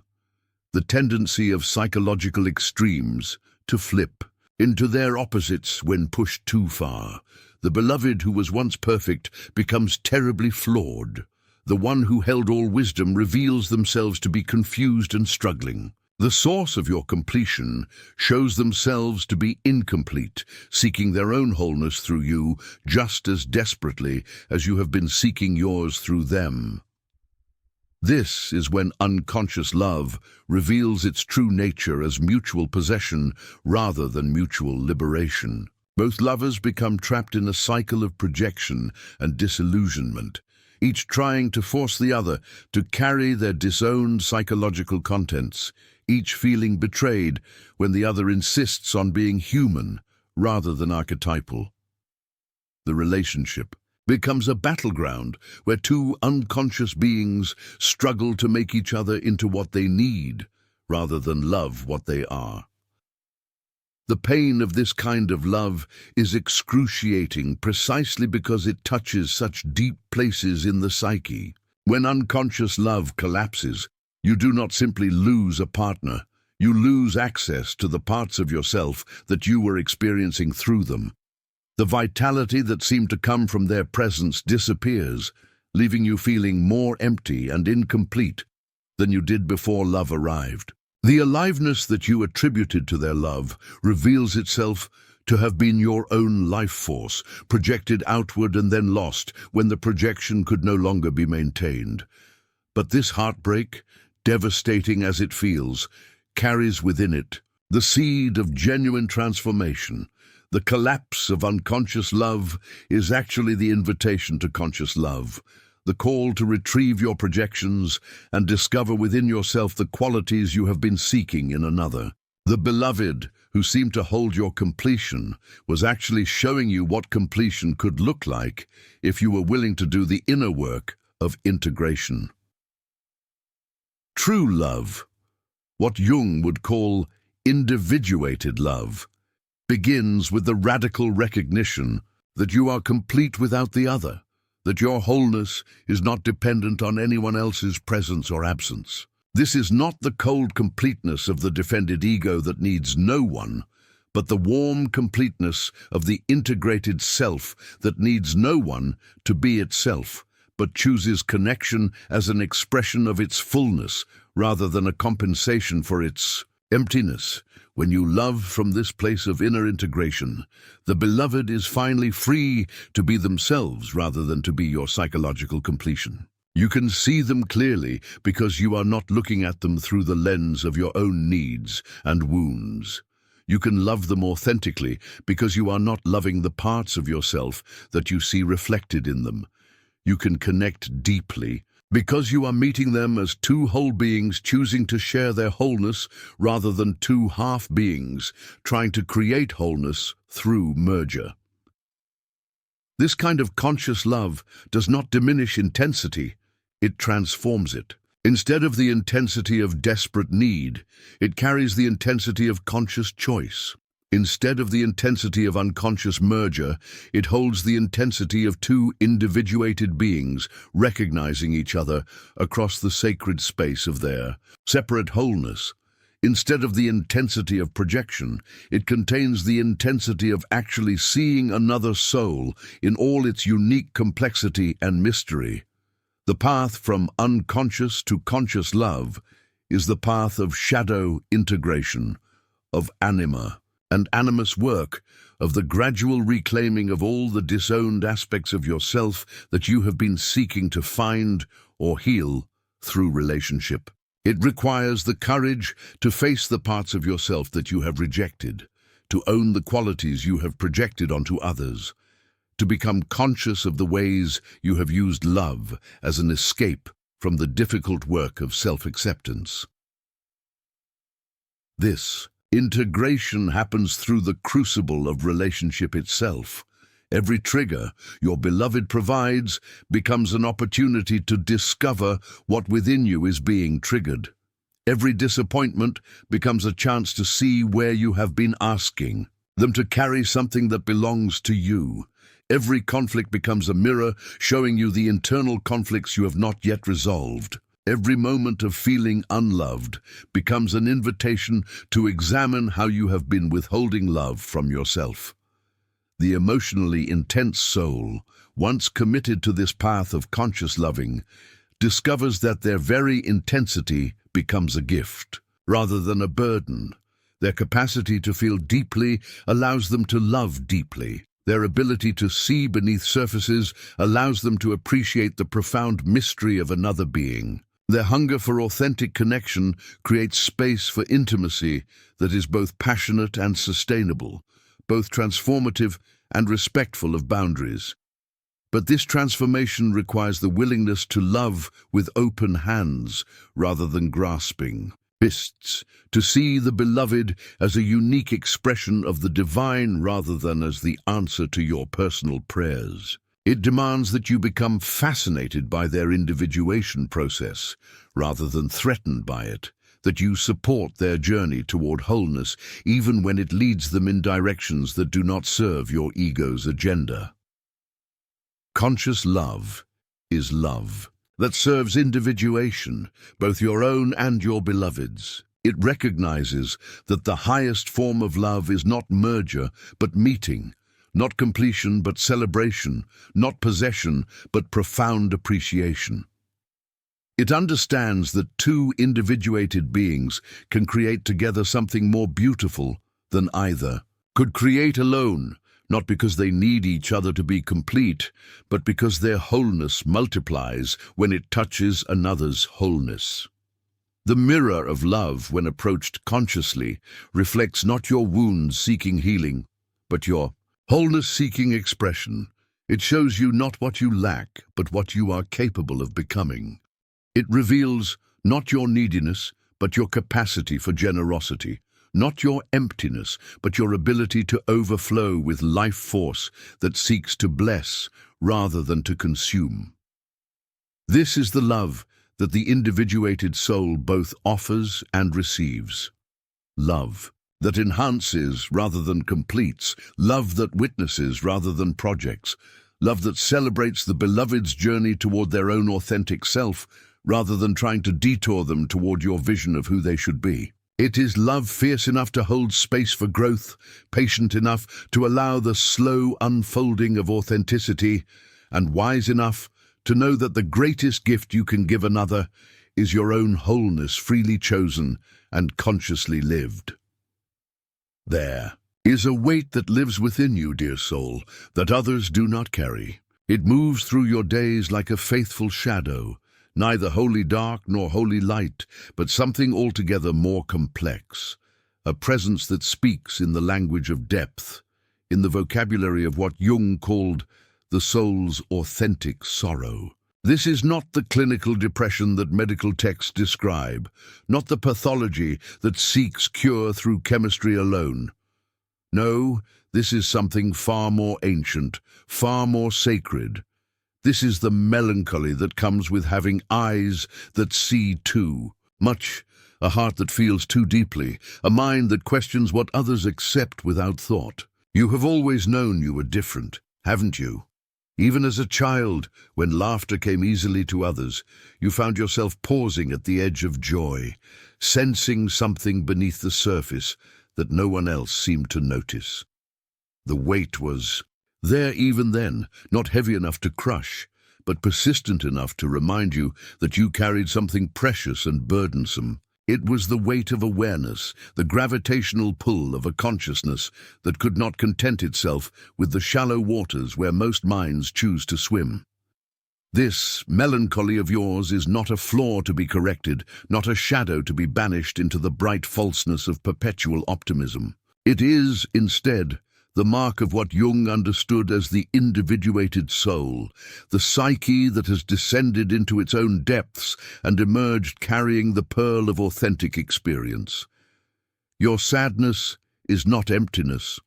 S1: the tendency of psychological extremes to flip into their opposites when pushed too far. The beloved who was once perfect becomes terribly flawed. The one who held all wisdom reveals themselves to be confused and struggling. The source of your completion shows themselves to be incomplete, seeking their own wholeness through you just as desperately as you have been seeking yours through them. This is when unconscious love reveals its true nature as mutual possession rather than mutual liberation. Both lovers become trapped in a cycle of projection and disillusionment, each trying to force the other to carry their disowned psychological contents, each feeling betrayed when the other insists on being human rather than archetypal. The relationship becomes a battleground where two unconscious beings struggle to make each other into what they need rather than love what they are. The pain of this kind of love is excruciating precisely because it touches such deep places in the psyche. When unconscious love collapses, you do not simply lose a partner, you lose access to the parts of yourself that you were experiencing through them. The vitality that seemed to come from their presence disappears, leaving you feeling more empty and incomplete than you did before love arrived. The aliveness that you attributed to their love reveals itself to have been your own life force, projected outward and then lost when the projection could no longer be maintained. But this heartbreak, devastating as it feels, carries within it the seed of genuine transformation. The collapse of unconscious love is actually the invitation to conscious love, the call to retrieve your projections and discover within yourself the qualities you have been seeking in another. The beloved, who seemed to hold your completion, was actually showing you what completion could look like if you were willing to do the inner work of integration. True love, what Jung would call individuated love, begins with the radical recognition that you are complete without the other, that your wholeness is not dependent on anyone else's presence or absence. This is not the cold completeness of the defended ego that needs no one, but the warm completeness of the integrated self that needs no one to be itself, but chooses connection as an expression of its fullness rather than a compensation for its emptiness. When you love from this place of inner integration, the beloved is finally free to be themselves rather than to be your psychological completion. You can see them clearly because you are not looking at them through the lens of your own needs and wounds. You can love them authentically because you are not loving the parts of yourself that you see reflected in them. You can connect deeply because you are meeting them as two whole beings choosing to share their wholeness rather than two half beings trying to create wholeness through merger. This kind of conscious love does not diminish intensity, it transforms it. Instead of the intensity of desperate need, it carries the intensity of conscious choice. Instead of the intensity of unconscious merger, it holds the intensity of two individuated beings recognizing each other across the sacred space of their separate wholeness. Instead of the intensity of projection, it contains the intensity of actually seeing another soul in all its unique complexity and mystery. The path from unconscious to conscious love is the path of shadow integration, of anima and animus work, of the gradual reclaiming of all the disowned aspects of yourself that you have been seeking to find or heal through relationship. It requires the courage to face the parts of yourself that you have rejected, to own the qualities you have projected onto others, to become conscious of the ways you have used love as an escape from the difficult work of self-acceptance. This integration happens through the crucible of relationship itself. Every trigger your beloved provides becomes an opportunity to discover what within you is being triggered. Every disappointment becomes a chance to see where you have been asking them to carry something that belongs to you. Every conflict becomes a mirror showing you the internal conflicts you have not yet resolved. Every moment of feeling unloved becomes an invitation to examine how you have been withholding love from yourself. The emotionally intense soul, once committed to this path of conscious loving, discovers that their very intensity becomes a gift, rather than a burden. Their capacity to feel deeply allows them to love deeply. Their ability to see beneath surfaces allows them to appreciate the profound mystery of another being. Their hunger for authentic connection creates space for intimacy that is both passionate and sustainable, both transformative and respectful of boundaries. But this transformation requires the willingness to love with open hands rather than grasping fists, to see the beloved as a unique expression of the divine rather than as the answer to your personal prayers. It demands that you become fascinated by their individuation process rather than threatened by it, that you support their journey toward wholeness even when it leads them in directions that do not serve your ego's agenda. Conscious love is love that serves individuation, both your own and your beloved's. It recognizes that the highest form of love is not merger but meeting, not completion but celebration, not possession but profound appreciation. It understands that two individuated beings can create together something more beautiful than either could create alone, not because they need each other to be complete, but because their wholeness multiplies when it touches another's wholeness. The mirror of love, when approached consciously, reflects not your wounds seeking healing, but your wholeness-seeking expression. It shows you not what you lack, but what you are capable of becoming. It reveals not your neediness, but your capacity for generosity, not your emptiness, but your ability to overflow with life force that seeks to bless rather than to consume. This is the love that the individuated soul both offers and receives. Love that enhances rather than completes, love that witnesses rather than projects, love that celebrates the beloved's journey toward their own authentic self rather than trying to detour them toward your vision of who they should be. It is love fierce enough to hold space for growth, patient enough to allow the slow unfolding of authenticity, and wise enough to know that the greatest gift you can give another is your own wholeness freely chosen and consciously lived. There is a weight that lives within you, dear soul, that others do not carry. It moves through your days like a faithful shadow, neither wholly dark nor wholly light, but something altogether more complex, a presence that speaks in the language of depth, in the vocabulary of what Jung called the soul's authentic sorrow. This is not the clinical depression that medical texts describe, not the pathology that seeks cure through chemistry alone. No, this is something far more ancient, far more sacred. This is the melancholy that comes with having eyes that see too much, a heart that feels too deeply, a mind that questions what others accept without thought. You have always known you were different, haven't you? Even as a child, when laughter came easily to others, you found yourself pausing at the edge of joy, sensing something beneath the surface that no one else seemed to notice. The weight was there even then, not heavy enough to crush, but persistent enough to remind you that you carried something precious and burdensome. It was the weight of awareness, the gravitational pull of a consciousness that could not content itself with the shallow waters where most minds choose to swim. This melancholy of yours is not a flaw to be corrected, not a shadow to be banished into the bright falseness of perpetual optimism. It is, instead, the mark of what Jung understood as the individuated soul, the psyche that has descended into its own depths and emerged carrying the pearl of authentic experience. Your sadness is not emptiness,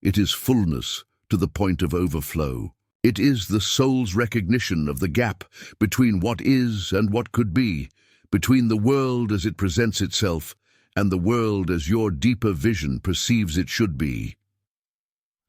S1: it is fullness to the point of overflow. It is the soul's recognition of the gap between what is and what could be, between the world as it presents itself and the world as your deeper vision perceives it should be.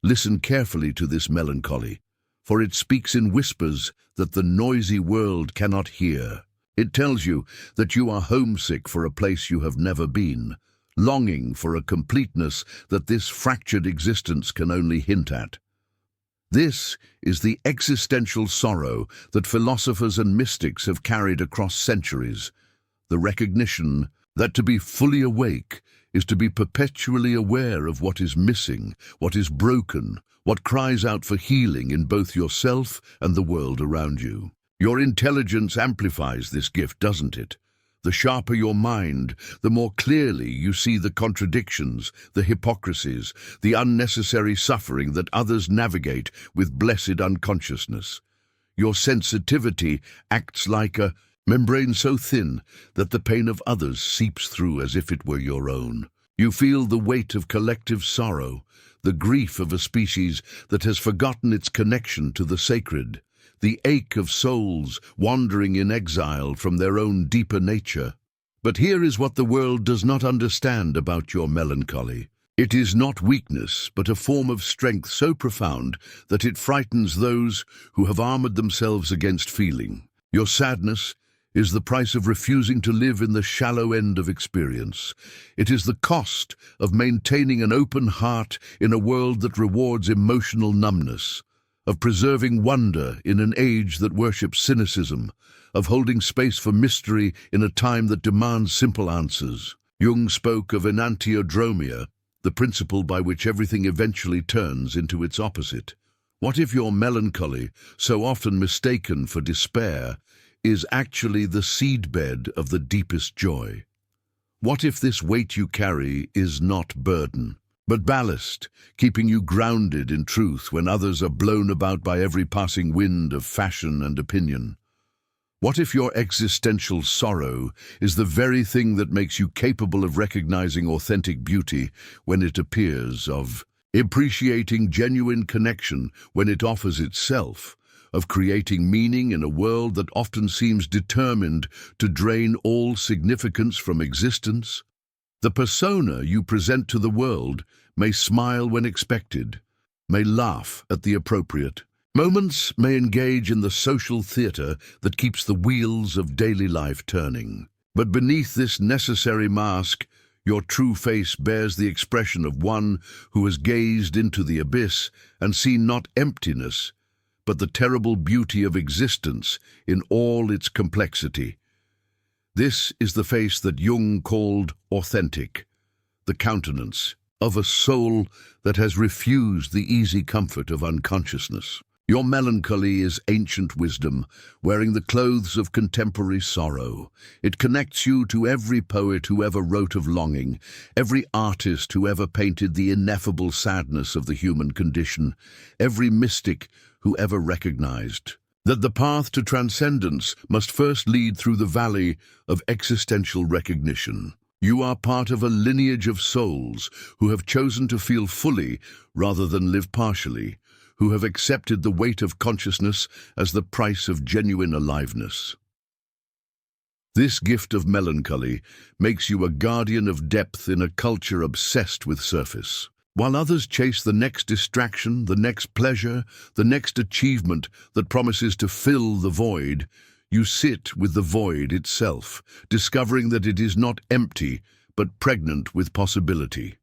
S1: Listen carefully to this melancholy, for it speaks in whispers that the noisy world cannot hear. It tells you that you are homesick for a place you have never been, longing for a completeness that this fractured existence can only hint at. This is the existential sorrow that philosophers and mystics have carried across centuries, the recognition that to be fully awake is to be perpetually aware of what is missing, what is broken, what cries out for healing in both yourself and the world around you. Your intelligence amplifies this gift, doesn't it? The sharper your mind, the more clearly you see the contradictions, the hypocrisies, the unnecessary suffering that others navigate with blessed unconsciousness. Your sensitivity acts like a membrane so thin that the pain of others seeps through as if it were your own. You feel the weight of collective sorrow, the grief of a species that has forgotten its connection to the sacred, the ache of souls wandering in exile from their own deeper nature. But here is what the world does not understand about your melancholy. It is not weakness, but a form of strength so profound that it frightens those who have armored themselves against feeling. Your sadness is the price of refusing to live in the shallow end of experience. It is the cost of maintaining an open heart in a world that rewards emotional numbness, of preserving wonder in an age that worships cynicism, of holding space for mystery in a time that demands simple answers. Jung spoke of Enantiodromia, the principle by which everything eventually turns into its opposite. What if your melancholy, so often mistaken for despair, is actually the seedbed of the deepest joy? What if this weight you carry is not burden, but ballast, keeping you grounded in truth when others are blown about by every passing wind of fashion and opinion? What if your existential sorrow is the very thing that makes you capable of recognizing authentic beauty when it appears, of appreciating genuine connection when it offers itself, of creating meaning in a world that often seems determined to drain all significance from existence? The persona you present to the world may smile when expected, may laugh at the appropriate. Moments may engage in the social theater that keeps the wheels of daily life turning. But beneath this necessary mask, your true face bears the expression of one who has gazed into the abyss and seen not emptiness, but the terrible beauty of existence in all its complexity. This is the face that Jung called authentic, the countenance of a soul that has refused the easy comfort of unconsciousness. Your melancholy is ancient wisdom, wearing the clothes of contemporary sorrow. It connects you to every poet who ever wrote of longing, every artist who ever painted the ineffable sadness of the human condition, every mystic who ever recognized that the path to transcendence must first lead through the valley of existential recognition. You are part of a lineage of souls who have chosen to feel fully rather than live partially, who have accepted the weight of consciousness as the price of genuine aliveness. This gift of melancholy makes you a guardian of depth in a culture obsessed with surface. While others chase the next distraction, the next pleasure, the next achievement that promises to fill the void, you sit with the void itself, discovering that it is not empty, but pregnant with possibility.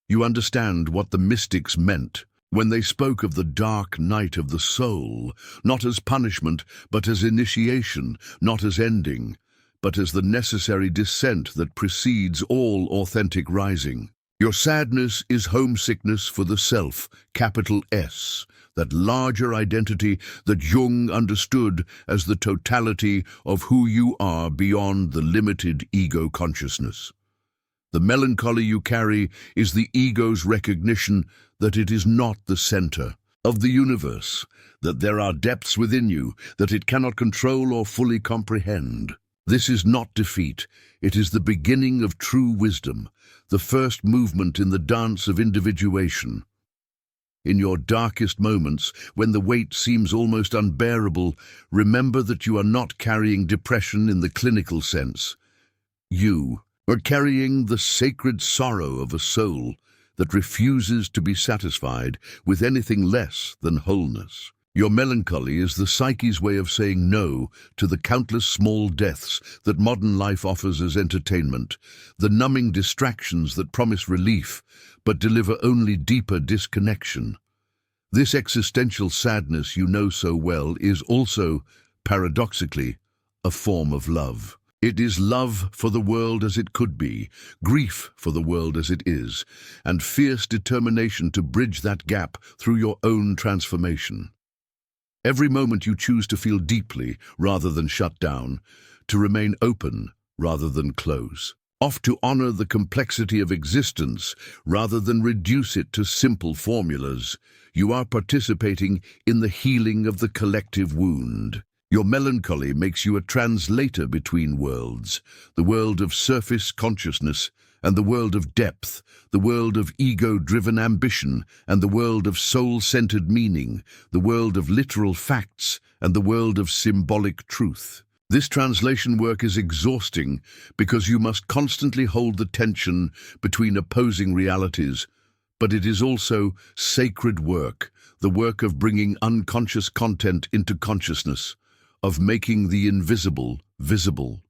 S1: You understand what the mystics meant when they spoke of the dark night of the soul, not as punishment, but as initiation, not as ending, but as the necessary descent that precedes all authentic rising. Your sadness is homesickness for the self, capital S, that larger identity that Jung understood as the totality of who you are beyond the limited ego consciousness. The melancholy you carry is the ego's recognition that it is not the center of the universe, that there are depths within you that it cannot control or fully comprehend. This is not defeat, it is the beginning of true wisdom, the first movement in the dance of individuation. In your darkest moments, when the weight seems almost unbearable, remember that you are not carrying depression in the clinical sense. You are carrying the sacred sorrow of a soul that refuses to be satisfied with anything less than wholeness. Your melancholy is the psyche's way of saying no to the countless small deaths that modern life offers as entertainment, the numbing distractions that promise relief but deliver only deeper disconnection. This existential sadness you know so well is also, paradoxically, a form of love. It is love for the world as it could be, grief for the world as it is, and fierce determination to bridge that gap through your own transformation. Every moment you choose to feel deeply rather than shut down, to remain open rather than close. Off to honor the complexity of existence rather than reduce it to simple formulas. You are participating in the healing of the collective wound. Your melancholy makes you a translator between worlds, the world of surface consciousness and the world of depth, the world of ego-driven ambition and the world of soul-centered meaning, the world of literal facts and the world of symbolic truth. This translation work is exhausting because you must constantly hold the tension between opposing realities, but it is also sacred work, the work of bringing unconscious content into consciousness, of making the invisible visible.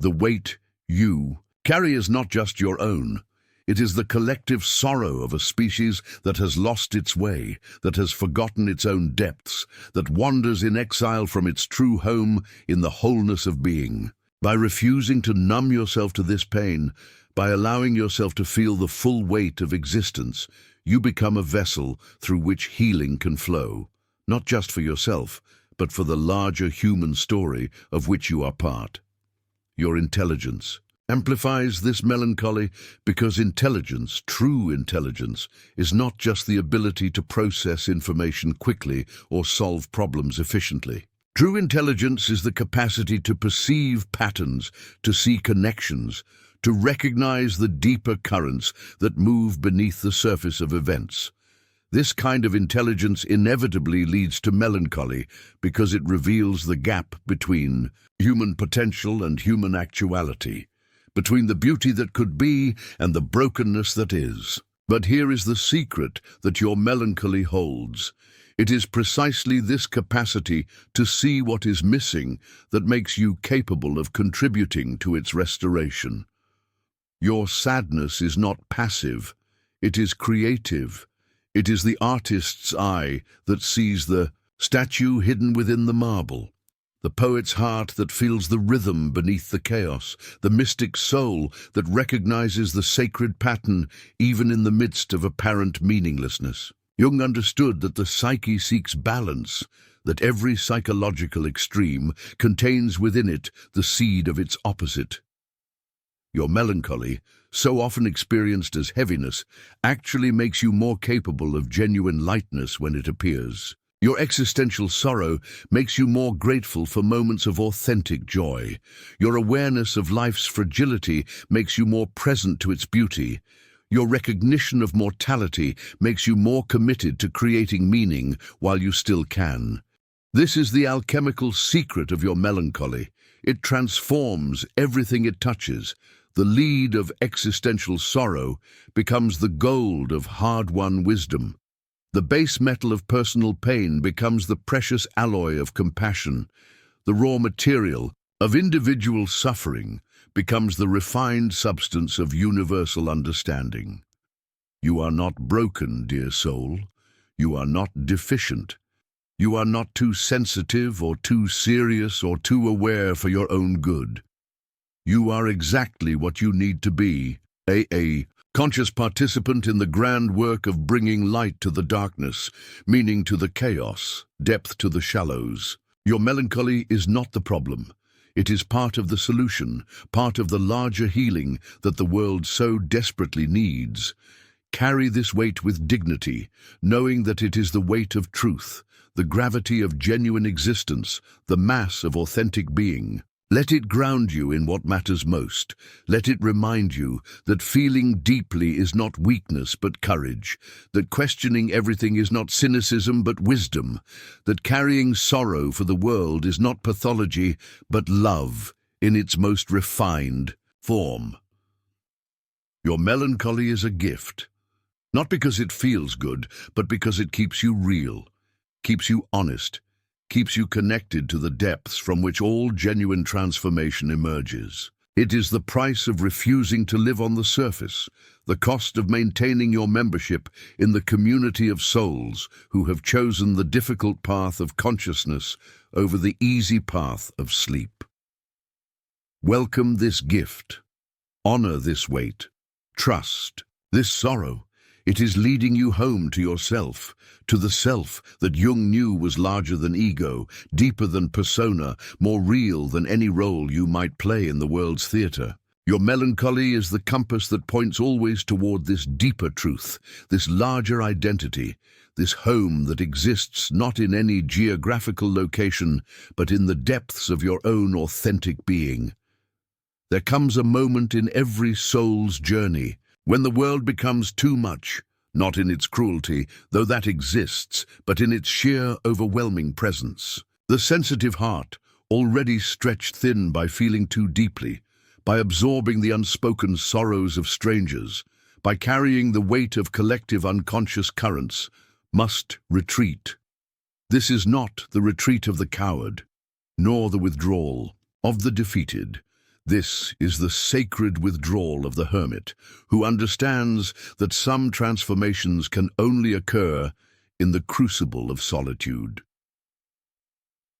S1: The weight you carry is not just your own. It is the collective sorrow of a species that has lost its way, that has forgotten its own depths, that wanders in exile from its true home in the wholeness of being. By refusing to numb yourself to this pain, by allowing yourself to feel the full weight of existence, you become a vessel through which healing can flow, not just for yourself, but for the larger human story of which you are part. Your intelligence amplifies this melancholy because intelligence, true intelligence, is not just the ability to process information quickly or solve problems efficiently. True intelligence is the capacity to perceive patterns, to see connections, to recognize the deeper currents that move beneath the surface of events. This kind of intelligence inevitably leads to melancholy because it reveals the gap between human potential and human actuality, between the beauty that could be and the brokenness that is. But here is the secret that your melancholy holds. It is precisely this capacity to see what is missing that makes you capable of contributing to its restoration. Your sadness is not passive, it is creative. It is the artist's eye that sees the statue hidden within the marble, the poet's heart that feels the rhythm beneath the chaos, the mystic soul that recognizes the sacred pattern even in the midst of apparent meaninglessness. Jung understood that the psyche seeks balance, that every psychological extreme contains within it the seed of its opposite. Your melancholy, so often experienced as heaviness, actually makes you more capable of genuine lightness when it appears. Your existential sorrow makes you more grateful for moments of authentic joy. Your awareness of life's fragility makes you more present to its beauty. Your recognition of mortality makes you more committed to creating meaning while you still can. This is the alchemical secret of your melancholy. It transforms everything it touches. The lead of existential sorrow becomes the gold of hard-won wisdom. The base metal of personal pain becomes the precious alloy of compassion. The raw material of individual suffering becomes the refined substance of universal understanding. You are not broken, dear soul. You are not deficient. You are not too sensitive or too serious or too aware for your own good. You are exactly what you need to be, a conscious participant in the grand work of bringing light to the darkness, meaning to the chaos, depth to the shallows. Your melancholy is not the problem. It is part of the solution, part of the larger healing that the world so desperately needs. Carry this weight with dignity, knowing that it is the weight of truth, the gravity of genuine existence, the mass of authentic being. Let it ground you in what matters most. Let it remind you that feeling deeply is not weakness but courage, that questioning everything is not cynicism but wisdom, that carrying sorrow for the world is not pathology but love in its most refined form. Your melancholy is a gift, not because it feels good, but because it keeps you real, keeps you honest, keeps you connected to the depths from which all genuine transformation emerges. It is the price of refusing to live on the surface, the cost of maintaining your membership in the community of souls who have chosen the difficult path of consciousness over the easy path of sleep. Welcome this gift. Honor this weight. Trust this sorrow. It is leading you home to yourself, to the self that Jung knew was larger than ego, deeper than persona, more real than any role you might play in the world's theatre. Your melancholy is the compass that points always toward this deeper truth, this larger identity, this home that exists not in any geographical location, but in the depths of your own authentic being. There comes a moment in every soul's journey when the world becomes too much, not in its cruelty, though that exists, but in its sheer, overwhelming presence. The sensitive heart, already stretched thin by feeling too deeply, by absorbing the unspoken sorrows of strangers, by carrying the weight of collective unconscious currents, must retreat. This is not the retreat of the coward, nor the withdrawal of the defeated. This is the sacred withdrawal of the hermit, who understands that some transformations can only occur in the crucible of solitude.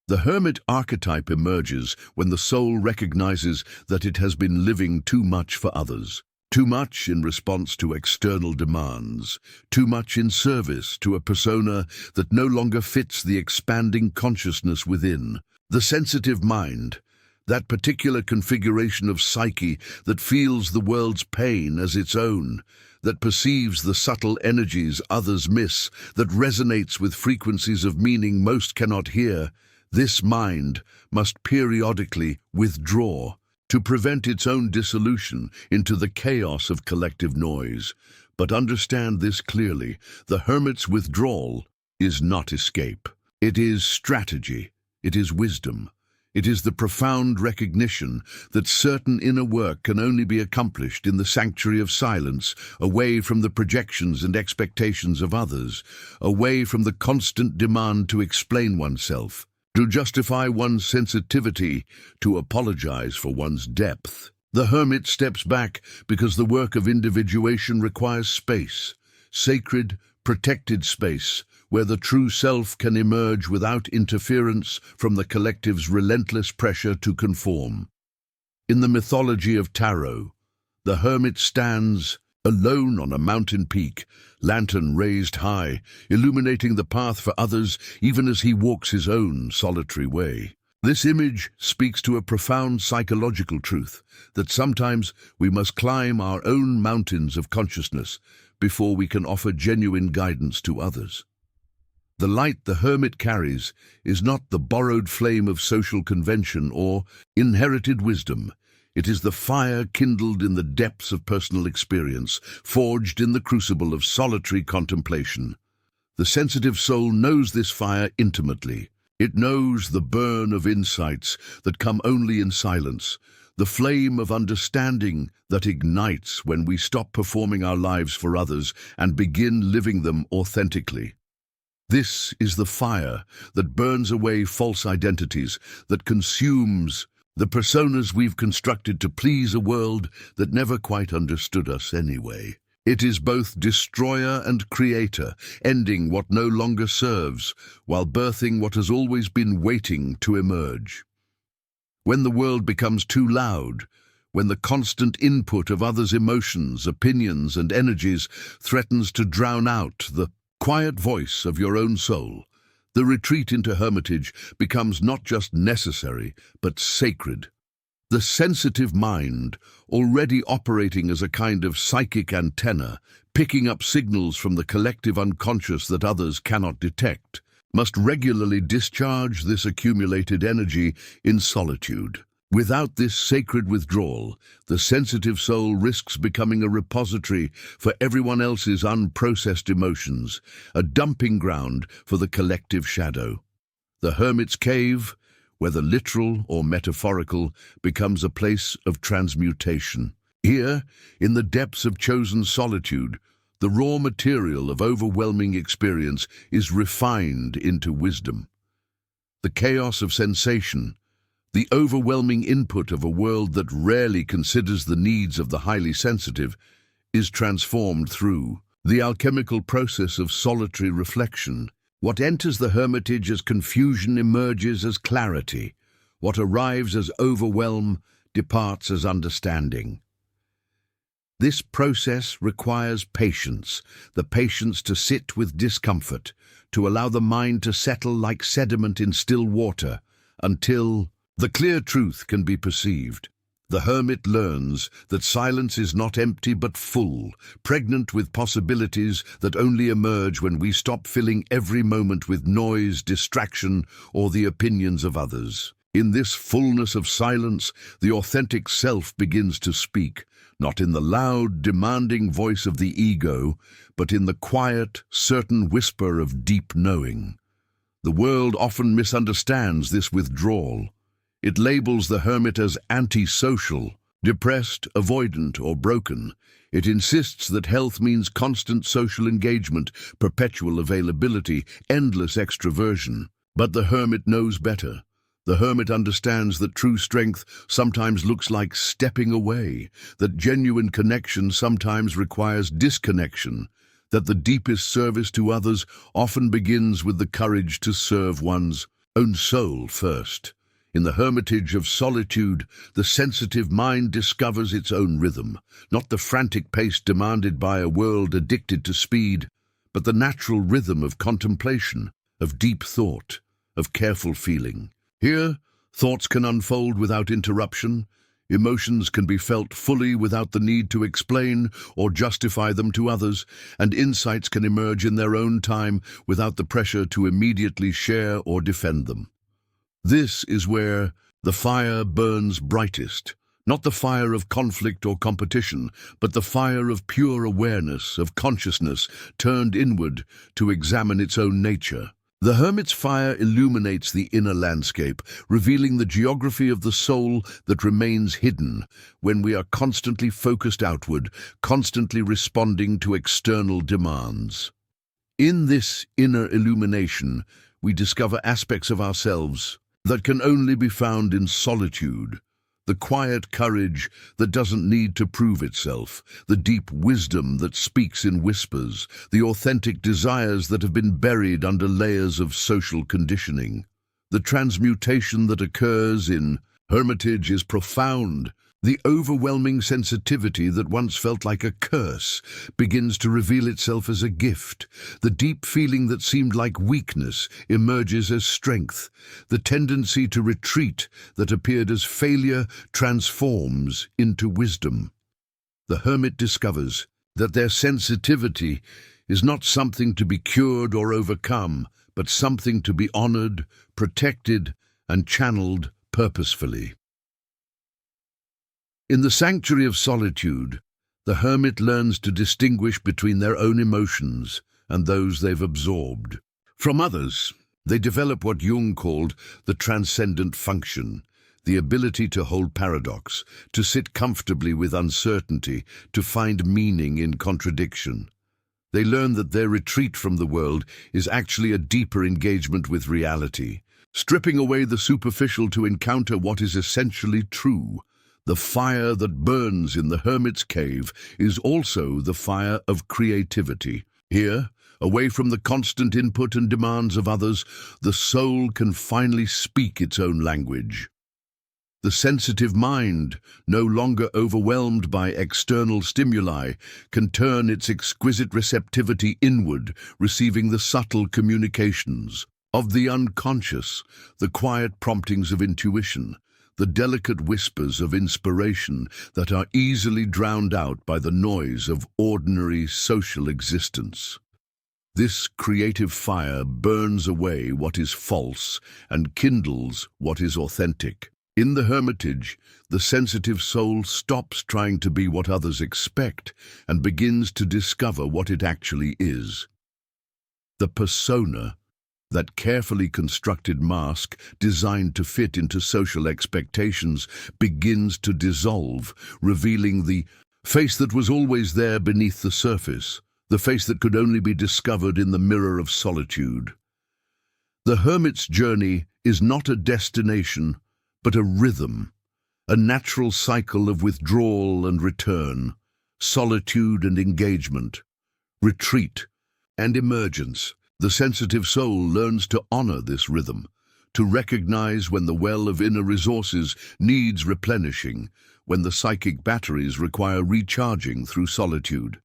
S1: The hermit archetype emerges when the soul recognizes that it has been living too much for others, too much in response to external demands, too much in service to a persona that no longer fits the expanding consciousness within. The sensitive mind, that particular configuration of psyche that feels the world's pain as its own, that perceives the subtle energies others miss, that resonates with frequencies of meaning most cannot hear, this mind must periodically withdraw to prevent its own dissolution into the chaos of collective noise. But understand this clearly: the hermit's withdrawal is not escape. It is strategy. It is wisdom. It is the profound recognition that certain inner work can only be accomplished in the sanctuary of silence, away from the projections and expectations of others, away from the constant demand to explain oneself, to justify one's sensitivity, to apologize for one's depth. The hermit steps back because the work of individuation requires space, sacred, protected space, where the true self can emerge without interference from the collective's relentless pressure to conform. In the mythology of Tarot, the hermit stands alone on a mountain peak, lantern raised high, illuminating the path for others even as he walks his own solitary way. This image speaks to a profound psychological truth, that sometimes we must climb our own mountains of consciousness before we can offer genuine guidance to others. The light the hermit carries is not the borrowed flame of social convention or inherited wisdom. It is the fire kindled in the depths of personal experience, forged in the crucible of solitary contemplation. The sensitive soul knows this fire intimately. It knows the burn of insights that come only in silence, the flame of understanding that ignites when we stop performing our lives for others and begin living them authentically. This is the fire that burns away false identities, that consumes the personas we've constructed to please a world that never quite understood us anyway. It is both destroyer and creator, ending what no longer serves, while birthing what has always been waiting to emerge. When the world becomes too loud, when the constant input of others' emotions, opinions, and energies threatens to drown out the quiet voice of your own soul, the retreat into hermitage becomes not just necessary, but sacred. The sensitive mind, already operating as a kind of psychic antenna, picking up signals from the collective unconscious that others cannot detect, must regularly discharge this accumulated energy in solitude. Without this sacred withdrawal, the sensitive soul risks becoming a repository for everyone else's unprocessed emotions, a dumping ground for the collective shadow. The hermit's cave, whether literal or metaphorical, becomes a place of transmutation. Here, in the depths of chosen solitude, the raw material of overwhelming experience is refined into wisdom. The chaos of sensation, the overwhelming input of a world that rarely considers the needs of the highly sensitive, is transformed through the alchemical process of solitary reflection. What enters the hermitage as confusion emerges as clarity. What arrives as overwhelm departs as understanding. This process requires patience, the patience to sit with discomfort, to allow the mind to settle like sediment in still water, until the clear truth can be perceived. The hermit learns that silence is not empty but full, pregnant with possibilities that only emerge when we stop filling every moment with noise, distraction, or the opinions of others. In this fullness of silence, the authentic self begins to speak, not in the loud, demanding voice of the ego, but in the quiet, certain whisper of deep knowing. The world often misunderstands this withdrawal. It labels the hermit as antisocial, depressed, avoidant, or broken. It insists that health means constant social engagement, perpetual availability, endless extroversion. But the hermit knows better. The hermit understands that true strength sometimes looks like stepping away, that genuine connection sometimes requires disconnection, that the deepest service to others often begins with the courage to serve one's own soul first. In the hermitage of solitude, the sensitive mind discovers its own rhythm, not the frantic pace demanded by a world addicted to speed, but the natural rhythm of contemplation, of deep thought, of careful feeling. Here, thoughts can unfold without interruption, emotions can be felt fully without the need to explain or justify them to others, and insights can emerge in their own time without the pressure to immediately share or defend them. This is where the fire burns brightest, not the fire of conflict or competition, but the fire of pure awareness, of consciousness turned inward to examine its own nature. The hermit's fire illuminates the inner landscape, revealing the geography of the soul that remains hidden when we are constantly focused outward, constantly responding to external demands. In this inner illumination, we discover aspects of ourselves that can only be found in solitude, the quiet courage that doesn't need to prove itself, the deep wisdom that speaks in whispers, the authentic desires that have been buried under layers of social conditioning. The transmutation that occurs in hermitage is profound. The overwhelming sensitivity that once felt like a curse begins to reveal itself as a gift. The deep feeling that seemed like weakness emerges as strength. The tendency to retreat that appeared as failure transforms into wisdom. The hermit discovers that their sensitivity is not something to be cured or overcome, but something to be honored, protected, and channeled purposefully. In the sanctuary of solitude, the hermit learns to distinguish between their own emotions and those they've absorbed. From others, they develop what Jung called the transcendent function, the ability to hold paradox, to sit comfortably with uncertainty, to find meaning in contradiction. They learn that their retreat from the world is actually a deeper engagement with reality, stripping away the superficial to encounter what is essentially true. The fire that burns in the hermit's cave is also the fire of creativity. Here, away from the constant input and demands of others, the soul can finally speak its own language. The sensitive mind, no longer overwhelmed by external stimuli, can turn its exquisite receptivity inward, receiving the subtle communications of the unconscious, the quiet promptings of intuition, the delicate whispers of inspiration that are easily drowned out by the noise of ordinary social existence. This creative fire burns away what is false and kindles what is authentic. In the hermitage, the sensitive soul stops trying to be what others expect and begins to discover what it actually is. The persona, that carefully constructed mask designed to fit into social expectations, begins to dissolve, revealing the face that was always there beneath the surface, the face that could only be discovered in the mirror of solitude. The hermit's journey is not a destination, but a rhythm, a natural cycle of withdrawal and return, solitude and engagement, retreat and emergence. The sensitive soul learns to honor this rhythm, to recognize when the well of inner resources needs replenishing, when the psychic batteries require recharging through solitude.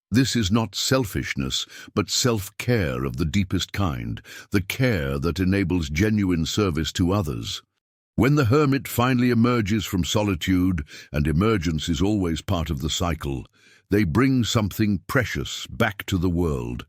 S1: This is not selfishness, but self-care of the deepest kind, the care that enables genuine service to others. When the hermit finally emerges from solitude, and emergence is always part of the cycle, they bring something precious back to the world.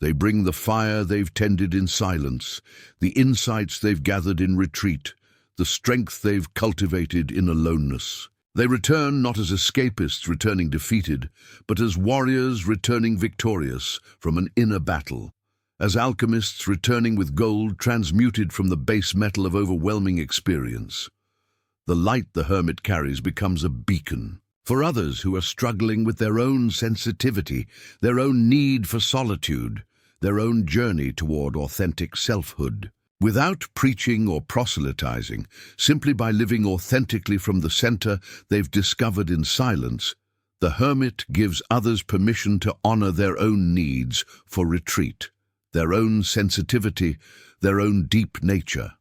S1: They bring the fire they've tended in silence, the insights they've gathered in retreat, the strength they've cultivated in aloneness. They return not as escapists returning defeated, but as warriors returning victorious from an inner battle, as alchemists returning with gold transmuted from the base metal of overwhelming experience. The light the hermit carries becomes a beacon for others who are struggling with their own sensitivity, their own need for solitude, their own journey toward authentic selfhood. Without preaching or proselytizing, simply by living authentically from the center they've discovered in silence, the hermit gives others permission to honor their own needs for retreat, their own sensitivity, their own deep nature.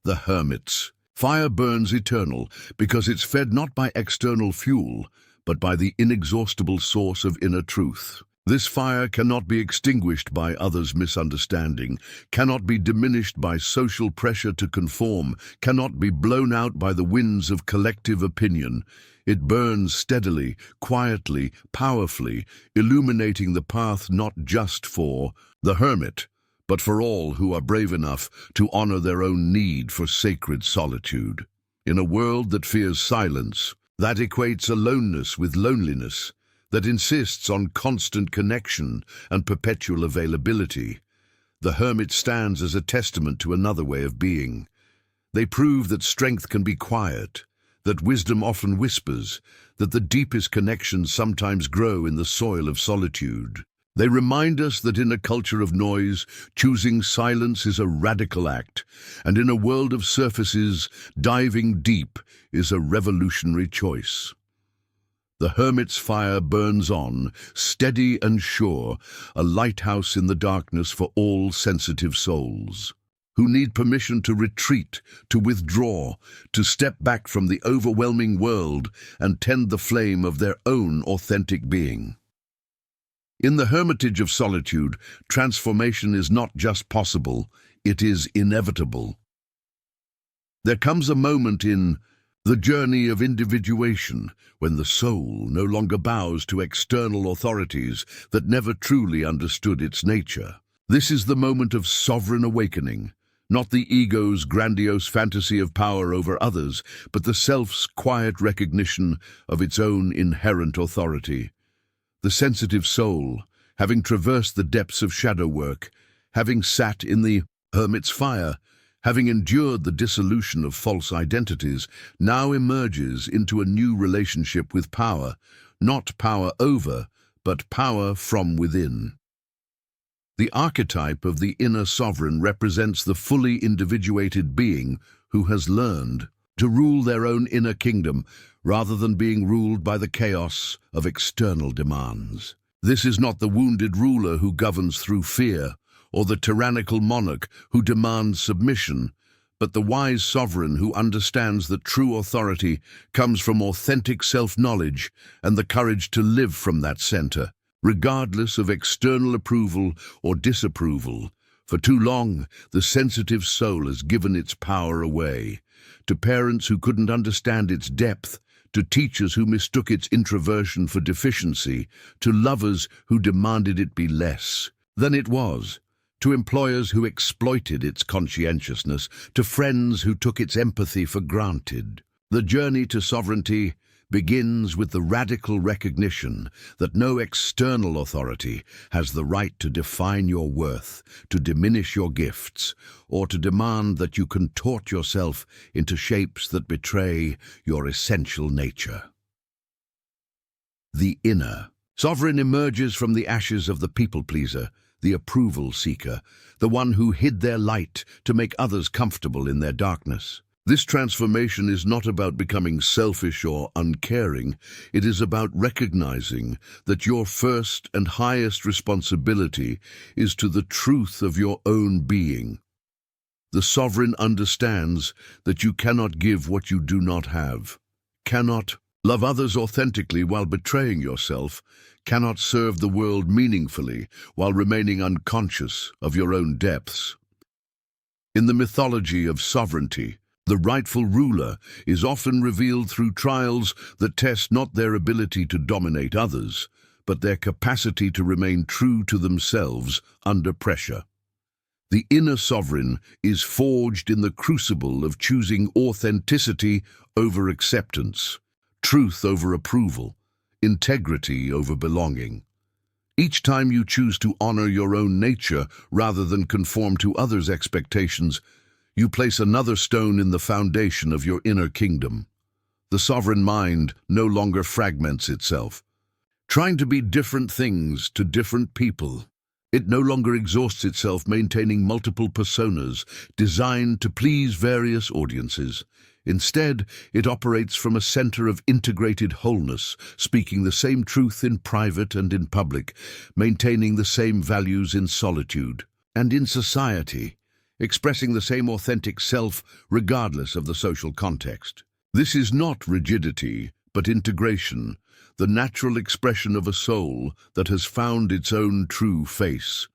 S1: The hermit's fire burns eternal because it's fed not by external fuel, but by the inexhaustible source of inner truth. This fire cannot be extinguished by others' misunderstanding, cannot be diminished by social pressure to conform, cannot be blown out by the winds of collective opinion. It burns steadily, quietly, powerfully, illuminating the path not just for the hermit, but for all who are brave enough to honor their own need for sacred solitude. In a world that fears silence, that equates aloneness with loneliness, that insists on constant connection and perpetual availability, the hermit stands as a testament to another way of being. They prove that strength can be quiet, that wisdom often whispers, that the deepest connections sometimes grow in the soil of solitude. They remind us that in a culture of noise, choosing silence is a radical act, and in a world of surfaces, diving deep is a revolutionary choice. The hermit's fire burns on, steady and sure, a lighthouse in the darkness for all sensitive souls, who need permission to retreat, to withdraw, to step back from the overwhelming world and tend the flame of their own authentic being. In the hermitage of solitude, transformation is not just possible, it is inevitable. There comes a moment in the journey of individuation when the soul no longer bows to external authorities that never truly understood its nature. This is the moment of sovereign awakening, not the ego's grandiose fantasy of power over others, but the self's quiet recognition of its own inherent authority. The sensitive soul, having traversed the depths of shadow work, having sat in the hermit's fire, having endured the dissolution of false identities, now emerges into a new relationship with power, not power over, but power from within. The archetype of the inner sovereign represents the fully individuated being who has learned to rule their own inner kingdom rather than being ruled by the chaos of external demands. This is not the wounded ruler who governs through fear, or the tyrannical monarch who demands submission, but the wise sovereign who understands that true authority comes from authentic self-knowledge and the courage to live from that center, regardless of external approval or disapproval. For too long, the sensitive soul has given its power away, to parents who couldn't understand its depth, to teachers who mistook its introversion for deficiency, to lovers who demanded it be less than it was, to employers who exploited its conscientiousness, to friends who took its empathy for granted. The journey to sovereignty begins with the radical recognition that no external authority has the right to define your worth, to diminish your gifts, or to demand that you contort yourself into shapes that betray your essential nature. The inner sovereign emerges from the ashes of the people-pleaser, the approval seeker, the one who hid their light to make others comfortable in their darkness. This transformation is not about becoming selfish or uncaring. It is about recognizing that your first and highest responsibility is to the truth of your own being. The sovereign understands that you cannot give what you do not have, cannot love others authentically while betraying yourself, cannot serve the world meaningfully while remaining unconscious of your own depths. In the mythology of sovereignty, the rightful ruler is often revealed through trials that test not their ability to dominate others, but their capacity to remain true to themselves under pressure. The inner sovereign is forged in the crucible of choosing authenticity over acceptance, truth over approval, integrity over belonging. Each time you choose to honor your own nature rather than conform to others' expectations, you place another stone in the foundation of your inner kingdom. The sovereign mind no longer fragments itself, trying to be different things to different people. It no longer exhausts itself maintaining multiple personas designed to please various audiences. Instead, it operates from a center of integrated wholeness, speaking the same truth in private and in public, maintaining the same values in solitude and in society, expressing the same authentic self regardless of the social context. This is not rigidity, but integration, the natural expression of a soul that has found its own true face.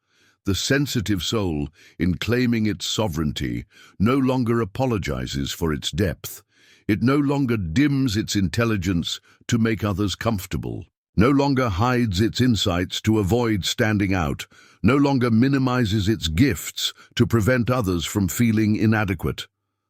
S1: The sensitive soul, in claiming its sovereignty, no longer apologizes for its depth. It no longer dims its intelligence to make others comfortable, no longer hides its insights to avoid standing out, no longer minimizes its gifts to prevent others from feeling inadequate.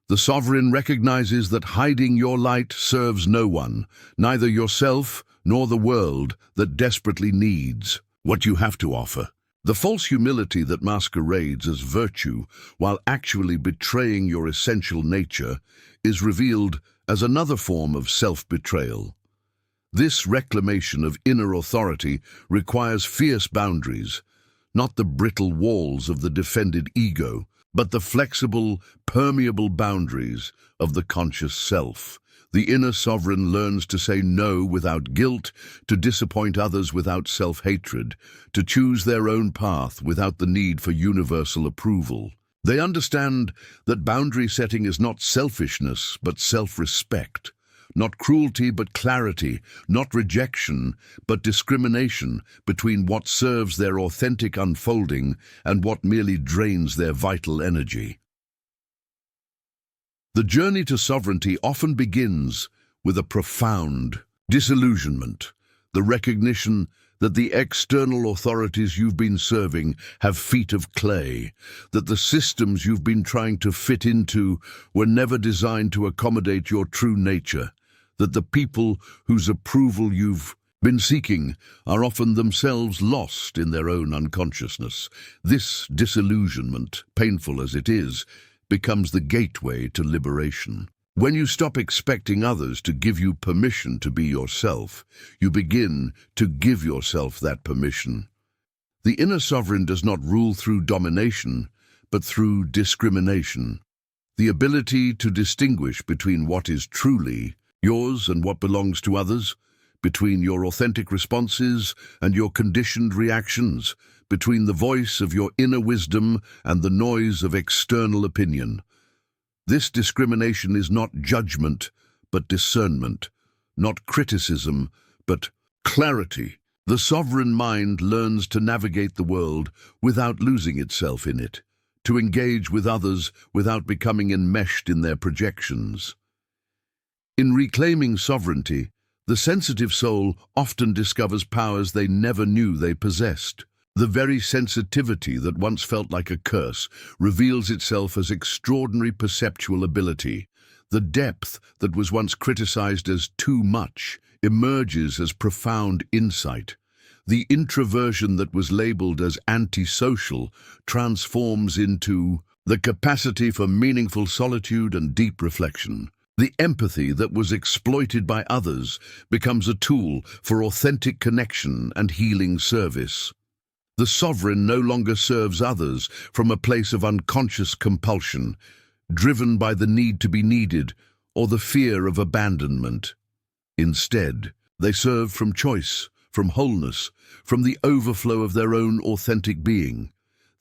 S1: The sovereign recognizes that hiding your light serves no one, neither yourself nor the world that desperately needs what you have to offer. The false humility that masquerades as virtue while actually betraying your essential nature is revealed as another form of self-betrayal. This reclamation of inner authority requires fierce boundaries, not the brittle walls of the defended ego, but the flexible, permeable boundaries of the conscious self. The inner sovereign learns to say no without guilt, to disappoint others without self-hatred, to choose their own path without the need for universal approval. They understand that boundary setting is not selfishness, but self-respect, not cruelty, but clarity, not rejection, but discrimination between what serves their authentic unfolding and what merely drains their vital energy. The journey to sovereignty often begins with a profound disillusionment, the recognition that the external authorities you've been serving have feet of clay, that the systems you've been trying to fit into were never designed to accommodate your true nature, that the people whose approval you've been seeking are often themselves lost in their own unconsciousness. This disillusionment, painful as it is, becomes the gateway to liberation. When you stop expecting others to give you permission to be yourself, you begin to give yourself that permission. The inner sovereign does not rule through domination, but through discrimination. The ability to distinguish between what is truly yours and what belongs to others, between your authentic responses and your conditioned reactions, between the voice of your inner wisdom and the noise of external opinion. This discrimination is not judgment, but discernment, not criticism, but clarity. The sovereign mind learns to navigate the world without losing itself in it, to engage with others without becoming enmeshed in their projections. In reclaiming sovereignty, the sensitive soul often discovers powers they never knew they possessed. The very sensitivity that once felt like a curse reveals itself as extraordinary perceptual ability. The depth that was once criticized as too much emerges as profound insight. The introversion that was labeled as antisocial transforms into the capacity for meaningful solitude and deep reflection. The empathy that was exploited by others becomes a tool for authentic connection and healing service. The sovereign no longer serves others from a place of unconscious compulsion, driven by the need to be needed or the fear of abandonment. Instead, they serve from choice, from wholeness, from the overflow of their own authentic being.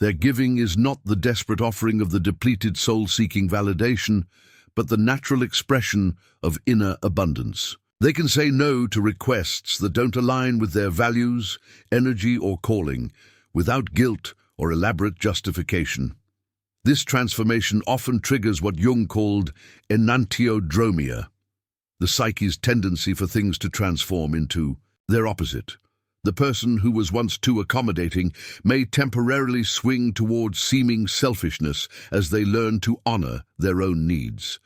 S1: Their giving is not the desperate offering of the depleted soul seeking validation, but the natural expression of inner abundance. They can say no to requests that don't align with their values, energy, or calling, without guilt or elaborate justification. This transformation often triggers what Jung called Enantiodromia, the psyche's tendency for things to transform into their opposite. The person who was once too accommodating may temporarily swing towards seeming selfishness as they learn to honor their own needs.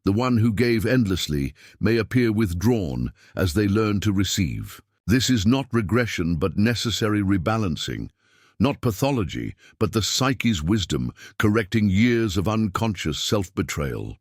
S1: The one who gave endlessly may appear withdrawn as they learn to receive. This is not regression but necessary rebalancing, not pathology but the psyche's wisdom correcting years of unconscious self-betrayal.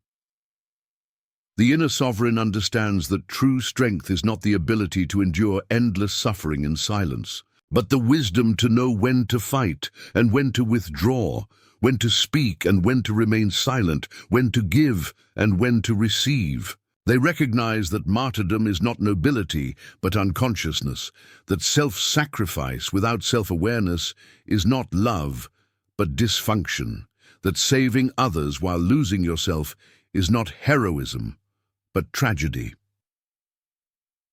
S1: The inner sovereign understands that true strength is not the ability to endure endless suffering in silence, but the wisdom to know when to fight and when to withdraw, when to speak and when to remain silent, when to give and when to receive. They recognize that martyrdom is not nobility, but unconsciousness, that self-sacrifice without self-awareness is not love, but dysfunction, that saving others while losing yourself is not heroism, but tragedy.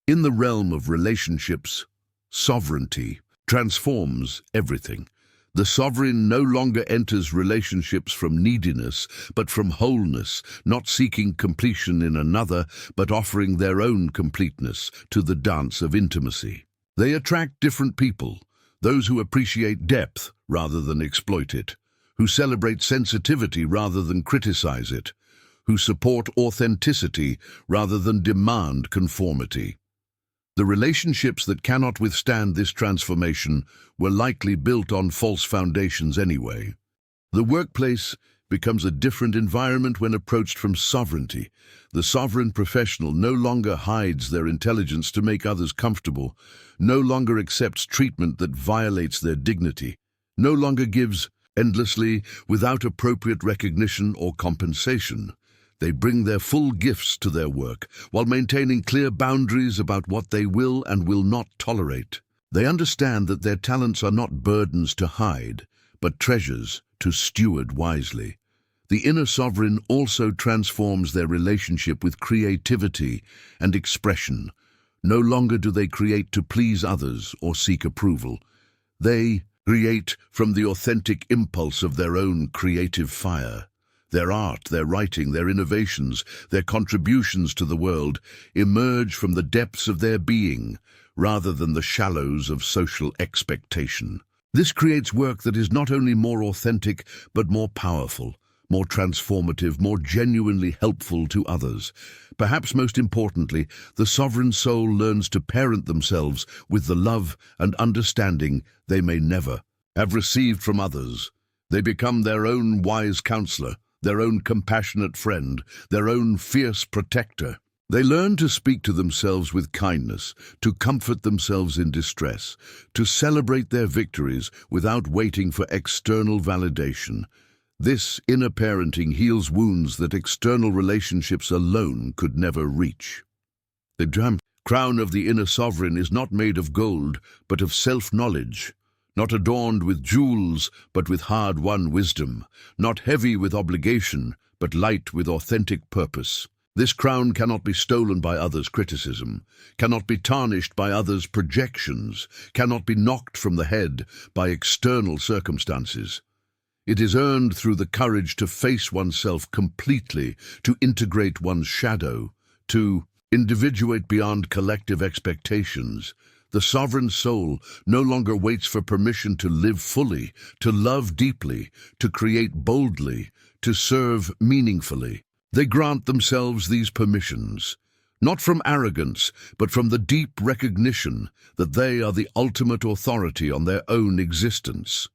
S1: In the realm of relationships, sovereignty transforms everything. The sovereign no longer enters relationships from neediness, but from wholeness, not seeking completion in another, but offering their own completeness to the dance of intimacy. They attract different people, those who appreciate depth rather than exploit it, who celebrate sensitivity rather than criticize it, who support authenticity rather than demand conformity. The relationships that cannot withstand this transformation were likely built on false foundations anyway. The workplace becomes a different environment when approached from sovereignty. The sovereign professional no longer hides their intelligence to make others comfortable, no longer accepts treatment that violates their dignity, no longer gives endlessly without appropriate recognition or compensation. They bring their full gifts to their work, while maintaining clear boundaries about what they will and will not tolerate. They understand that their talents are not burdens to hide, but treasures to steward wisely. The inner sovereign also transforms their relationship with creativity and expression. No longer do they create to please others or seek approval. They create from the authentic impulse of their own creative fire. Their art, their writing, their innovations, their contributions to the world emerge from the depths of their being, rather than the shallows of social expectation. This creates work that is not only more authentic, but more powerful, more transformative, more genuinely helpful to others. Perhaps most importantly, the sovereign soul learns to parent themselves with the love and understanding they may never have received from others. They become their own wise counselor, their own compassionate friend, their own fierce protector. They learn to speak to themselves with kindness, to comfort themselves in distress, to celebrate their victories without waiting for external validation. This inner parenting heals wounds that external relationships alone could never reach. The crown of the inner sovereign is not made of gold, but of self-knowledge. Not adorned with jewels, but with hard-won wisdom, not heavy with obligation, but light with authentic purpose. This crown cannot be stolen by others' criticism, cannot be tarnished by others' projections, cannot be knocked from the head by external circumstances. It is earned through the courage to face oneself completely, to integrate one's shadow, to individuate beyond collective expectations. The sovereign soul no longer waits for permission to live fully, to love deeply, to create boldly, to serve meaningfully. They grant themselves these permissions, not from arrogance, but from the deep recognition that they are the ultimate authority on their own existence.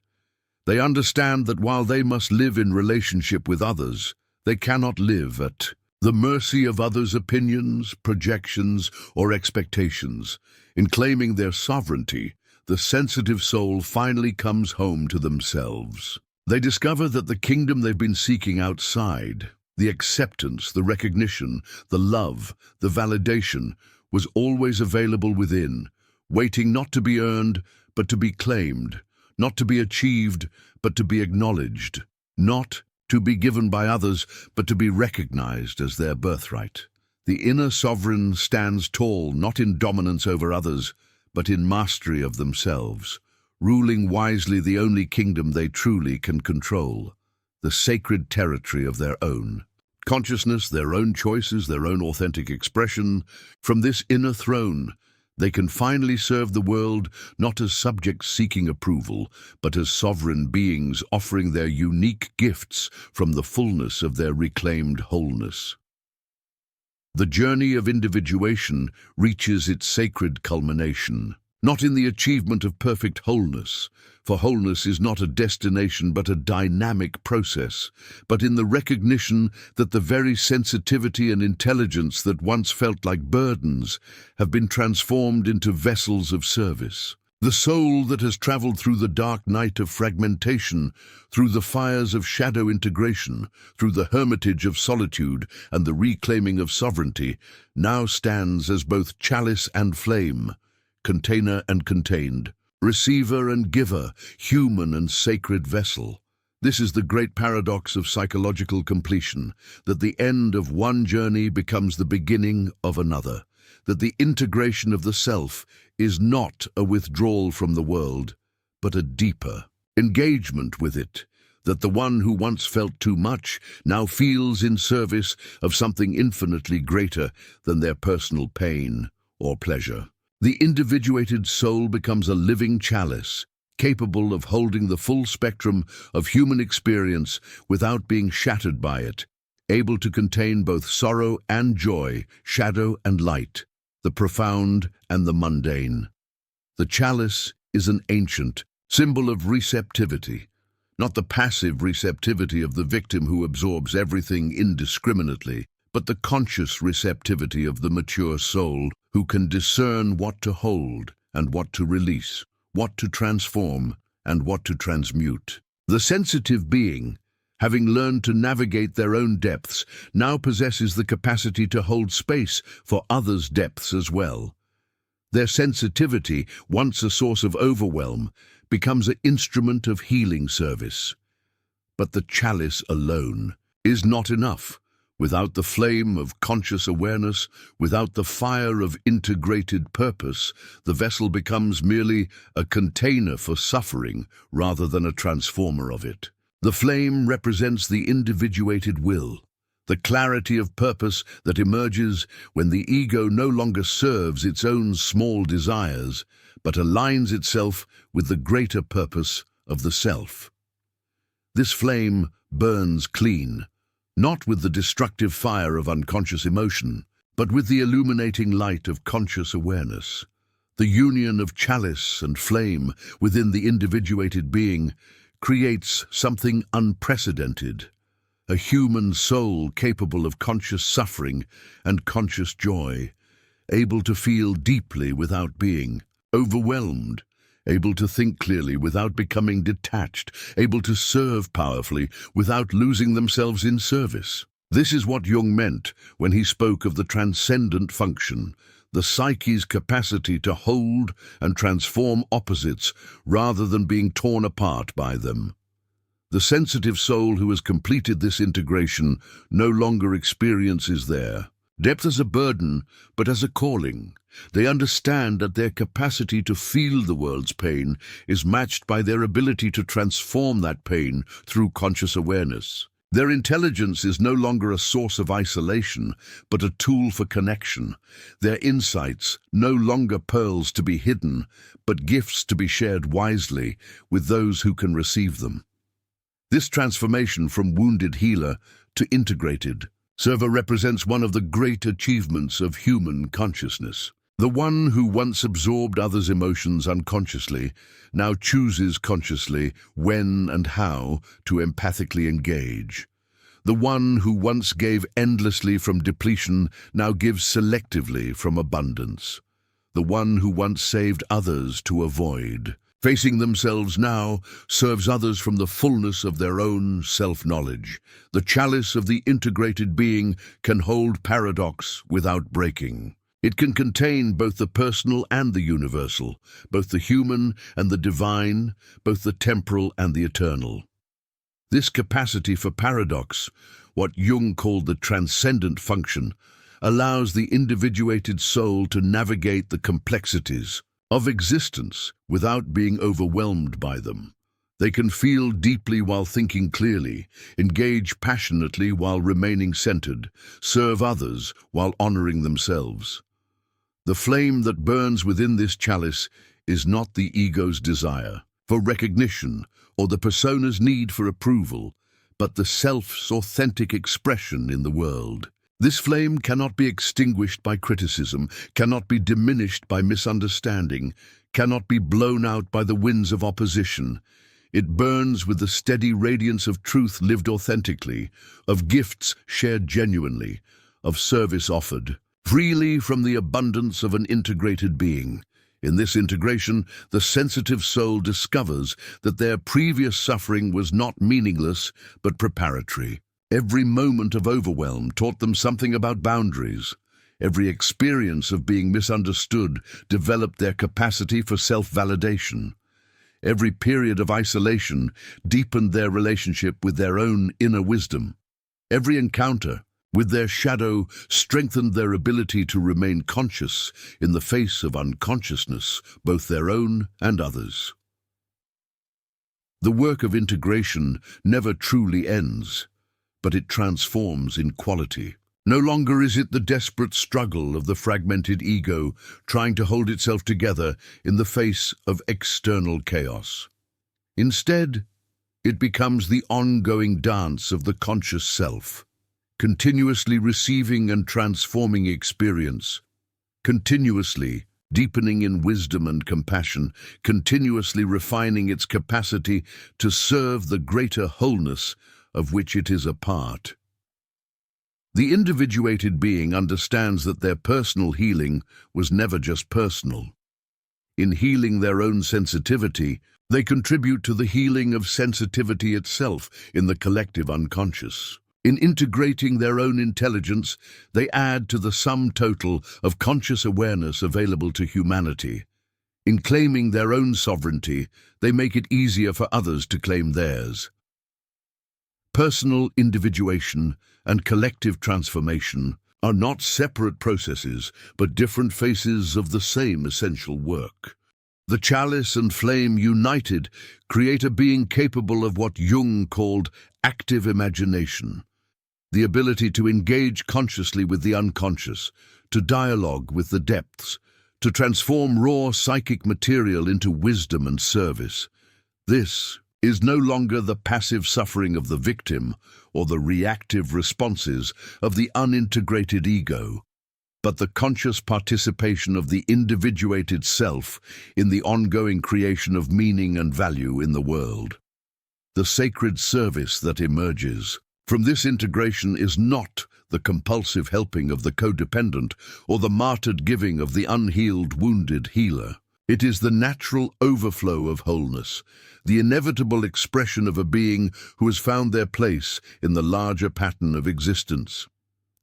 S1: They understand that while they must live in relationship with others, they cannot live at the mercy of others' opinions, projections, or expectations. In claiming their sovereignty, the sensitive soul finally comes home to themselves. They discover that the kingdom they've been seeking outside, the acceptance, the recognition, the love, the validation, was always available within, waiting not to be earned, but to be claimed, not to be achieved, but to be acknowledged, not to be given by others, but to be recognized as their birthright. The inner sovereign stands tall, not in dominance over others, but in mastery of themselves, ruling wisely the only kingdom they truly can control, the sacred territory of their own. Consciousness, their own choices, their own authentic expression. From this inner throne, they can finally serve the world not as subjects seeking approval, but as sovereign beings offering their unique gifts from the fullness of their reclaimed wholeness. The journey of individuation reaches its sacred culmination, not in the achievement of perfect wholeness, for wholeness is not a destination but a dynamic process, but in the recognition that the very sensitivity and intelligence that once felt like burdens have been transformed into vessels of service. The soul that has traveled through the dark night of fragmentation, through the fires of shadow integration, through the hermitage of solitude and the reclaiming of sovereignty, now stands as both chalice and flame, container and contained, receiver and giver, human and sacred vessel. This is the great paradox of psychological completion, that the end of one journey becomes the beginning of another, that the integration of the self is not a withdrawal from the world, but a deeper engagement with it, that the one who once felt too much now feels in service of something infinitely greater than their personal pain or pleasure. The individuated soul becomes a living chalice, capable of holding the full spectrum of human experience without being shattered by it, able to contain both sorrow and joy, shadow and light, the profound and the mundane. The chalice is an ancient symbol of receptivity, not the passive receptivity of the victim who absorbs everything indiscriminately, but the conscious receptivity of the mature soul who can discern what to hold and what to release, what to transform and what to transmute. The sensitive being, having learned to navigate their own depths, now possesses the capacity to hold space for others' depths as well. Their sensitivity, once a source of overwhelm, becomes an instrument of healing service. But the chalice alone is not enough. Without the flame of conscious awareness, without the fire of integrated purpose, the vessel becomes merely a container for suffering rather than a transformer of it. The flame represents the individuated will, the clarity of purpose that emerges when the ego no longer serves its own small desires, but aligns itself with the greater purpose of the self. This flame burns clean, not with the destructive fire of unconscious emotion, but with the illuminating light of conscious awareness. The union of chalice and flame within the individuated being creates something unprecedented, a human soul capable of conscious suffering and conscious joy, able to feel deeply without being overwhelmed, able to think clearly without becoming detached, able to serve powerfully without losing themselves in service. This is what Jung meant when he spoke of the transcendent function, the psyche's capacity to hold and transform opposites rather than being torn apart by them. The sensitive soul who has completed this integration no longer experiences their depth as a burden, but as a calling. They understand that their capacity to feel the world's pain is matched by their ability to transform that pain through conscious awareness. Their intelligence is no longer a source of isolation, but a tool for connection. Their insights no longer pearls to be hidden, but gifts to be shared wisely with those who can receive them. This transformation from wounded healer to integrated server represents one of the great achievements of human consciousness. The one who once absorbed others' emotions unconsciously now chooses consciously when and how to empathically engage. The one who once gave endlessly from depletion now gives selectively from abundance. The one who once saved others to avoid, facing themselves now, serves others from the fullness of their own self-knowledge. The chalice of the integrated being can hold paradox without breaking. It can contain both the personal and the universal, both the human and the divine, both the temporal and the eternal. This capacity for paradox, what Jung called the transcendent function, allows the individuated soul to navigate the complexities of existence without being overwhelmed by them. They can feel deeply while thinking clearly, engage passionately while remaining centered, serve others while honoring themselves. The flame that burns within this chalice is not the ego's desire for recognition or the persona's need for approval, but the self's authentic expression in the world. This flame cannot be extinguished by criticism, cannot be diminished by misunderstanding, cannot be blown out by the winds of opposition. It burns with the steady radiance of truth lived authentically, of gifts shared genuinely, of service offered freely from the abundance of an integrated being. In this integration, the sensitive soul discovers that their previous suffering was not meaningless, but preparatory. Every moment of overwhelm taught them something about boundaries. Every experience of being misunderstood developed their capacity for self-validation. Every period of isolation deepened their relationship with their own inner wisdom. Every encounter with their shadow strengthened their ability to remain conscious in the face of unconsciousness, both their own and others. The work of integration never truly ends, but it transforms in quality. No longer is it the desperate struggle of the fragmented ego trying to hold itself together in the face of external chaos. Instead, it becomes the ongoing dance of the conscious self, continuously receiving and transforming experience, continuously deepening in wisdom and compassion, continuously refining its capacity to serve the greater wholeness of which it is a part. The individuated being understands that their personal healing was never just personal. In healing their own sensitivity, they contribute to the healing of sensitivity itself in the collective unconscious. In integrating their own intelligence, they add to the sum total of conscious awareness available to humanity. In claiming their own sovereignty, they make it easier for others to claim theirs. Personal individuation and collective transformation are not separate processes, but different faces of the same essential work. The chalice and flame united create a being capable of what Jung called active imagination, the ability to engage consciously with the unconscious, to dialogue with the depths, to transform raw psychic material into wisdom and service. This is no longer the passive suffering of the victim or the reactive responses of the unintegrated ego, but the conscious participation of the individuated self in the ongoing creation of meaning and value in the world. The sacred service that emerges from this integration is not the compulsive helping of the codependent or the martyred giving of the unhealed, wounded healer. It is the natural overflow of wholeness, the inevitable expression of a being who has found their place in the larger pattern of existence.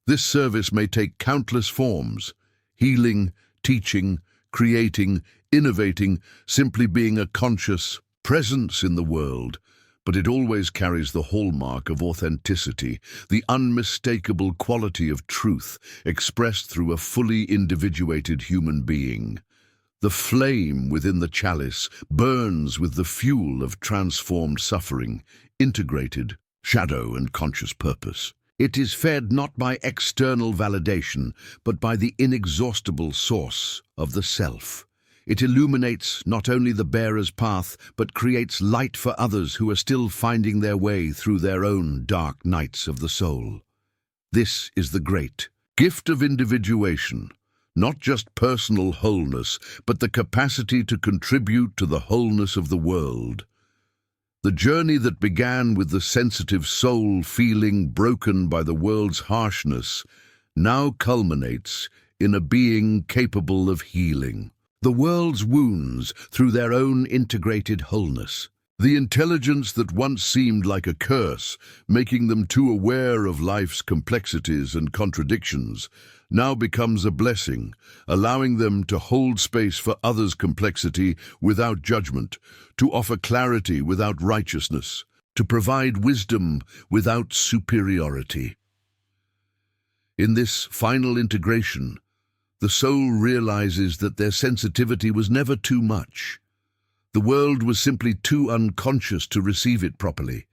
S1: This service may take countless forms: healing, teaching, creating, innovating, simply being a conscious presence in the world. But it always carries the hallmark of authenticity, the unmistakable quality of truth expressed through a fully individuated human being. The flame within the chalice burns with the fuel of transformed suffering, integrated shadow and conscious purpose. It is fed not by external validation, but by the inexhaustible source of the self. It illuminates not only the bearer's path, but creates light for others who are still finding their way through their own dark nights of the soul. This is the great gift of individuation, not just personal wholeness, but the capacity to contribute to the wholeness of the world. The journey that began with the sensitive soul feeling broken by the world's harshness now culminates in a being capable of healing the world's wounds through their own integrated wholeness. The intelligence that once seemed like a curse, making them too aware of life's complexities and contradictions, now becomes a blessing, allowing them to hold space for others' complexity without judgment, to offer clarity without righteousness, to provide wisdom without superiority. In this final integration, the soul realizes that their sensitivity was never too much. The world was simply too unconscious to receive it properly.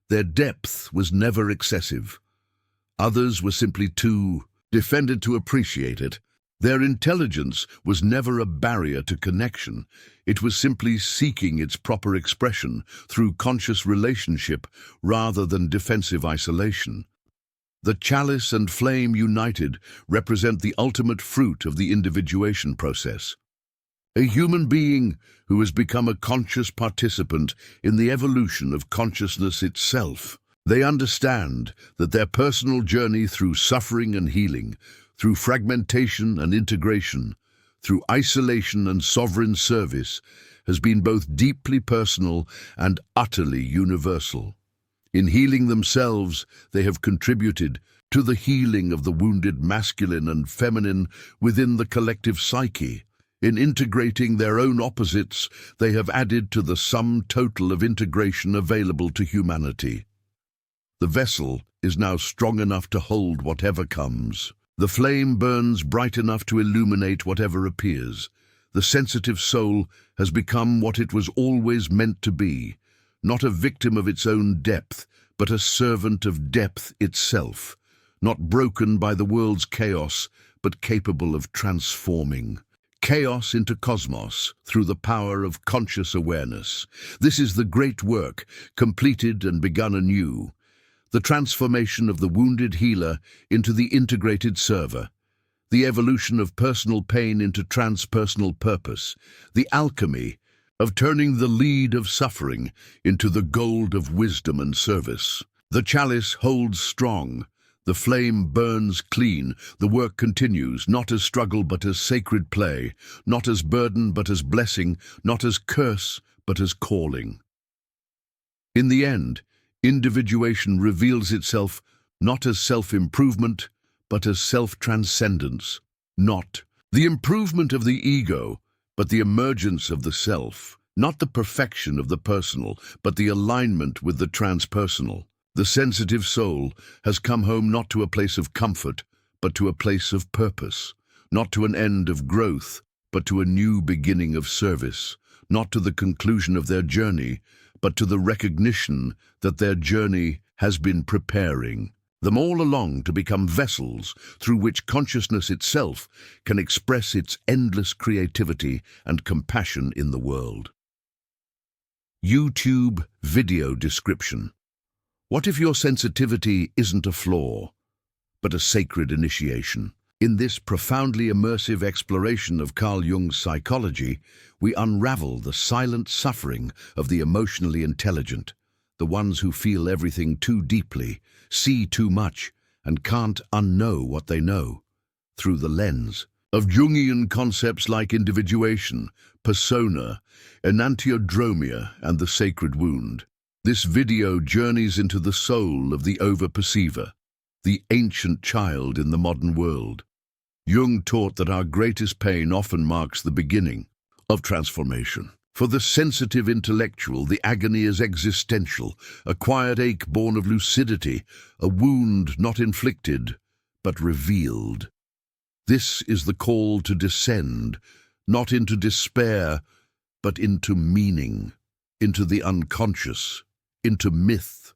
S1: Their depth was never excessive. Others were simply too defended to appreciate it. Their intelligence was never a barrier to connection. It was simply seeking its proper expression through conscious relationship rather than defensive isolation. The chalice and flame united represent the ultimate fruit of the individuation process. A human being who has become a conscious participant in the evolution of consciousness itself. They understand that their personal journey through suffering and healing, through fragmentation and integration, through isolation and sovereign service, has been both deeply personal and utterly universal. In healing themselves, they have contributed to the healing of the wounded masculine and feminine within the collective psyche. In integrating their own opposites, they have added to the sum total of integration available to humanity. The vessel is now strong enough to hold whatever comes. The flame burns bright enough to illuminate whatever appears. The sensitive soul has become what it was always meant to be, not a victim of its own depth, but a servant of depth itself, not broken by the world's chaos, but capable of transforming chaos into cosmos through the power of conscious awareness. This is the great work, completed and begun anew. The transformation of the wounded healer into the integrated server, the evolution of personal pain into transpersonal purpose, the alchemy of turning the lead of suffering into the gold of wisdom and service. The chalice holds strong, the flame burns clean, the work continues, not as struggle but as sacred play, not as burden but as blessing, not as curse but as calling. In the end, individuation reveals itself not as self-improvement, but as self-transcendence, not the improvement of the ego, but the emergence of the self, not the perfection of the personal, but the alignment with the transpersonal. The sensitive soul has come home not to a place of comfort, but to a place of purpose, not to an end of growth, but to a new beginning of service, not to the conclusion of their journey, but to the recognition that their journey has been preparing them all along to become vessels through which consciousness itself can express its endless creativity and compassion in the world. YouTube video description. What if your sensitivity isn't a flaw, but a sacred initiation? In this profoundly immersive exploration of Carl Jung's psychology, we unravel the silent suffering of the emotionally intelligent, the ones who feel everything too deeply, see too much, and can't unknow what they know, through the lens of Jungian concepts like individuation, persona, Enantiodromia, and the sacred wound. This video journeys into the soul of the overperceiver, the ancient child in the modern world. Jung taught that our greatest pain often marks the beginning of transformation. For the sensitive intellectual, the agony is existential, a quiet ache born of lucidity, a wound not inflicted, but revealed. This is the call to descend, not into despair, but into meaning, into the unconscious, into myth.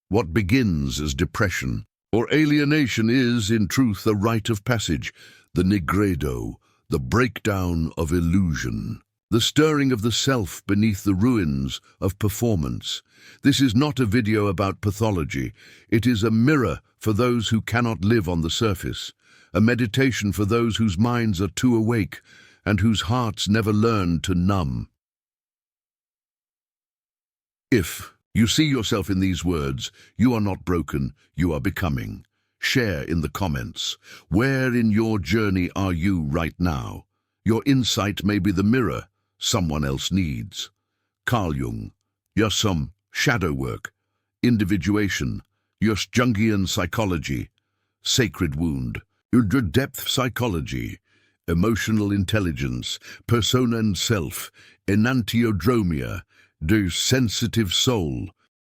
S1: What begins as depression or alienation is, in truth, a rite of passage, the nigredo, the breakdown of illusion, the stirring of the self beneath the ruins of performance. This is not a video about pathology. It is a mirror for those who cannot live on the surface, a meditation for those whose minds are too awake and whose hearts never learn to numb. If you see yourself in these words, you are not broken, you are becoming. Share in the comments. Where in your journey are you right now? Your insight may be the mirror someone else needs. Carl Jung. Some shadow work. Individuation. Jungian psychology. Sacred wound. Depth psychology. Emotional intelligence. Persona and self. Enantiodromia. Sensitive soul.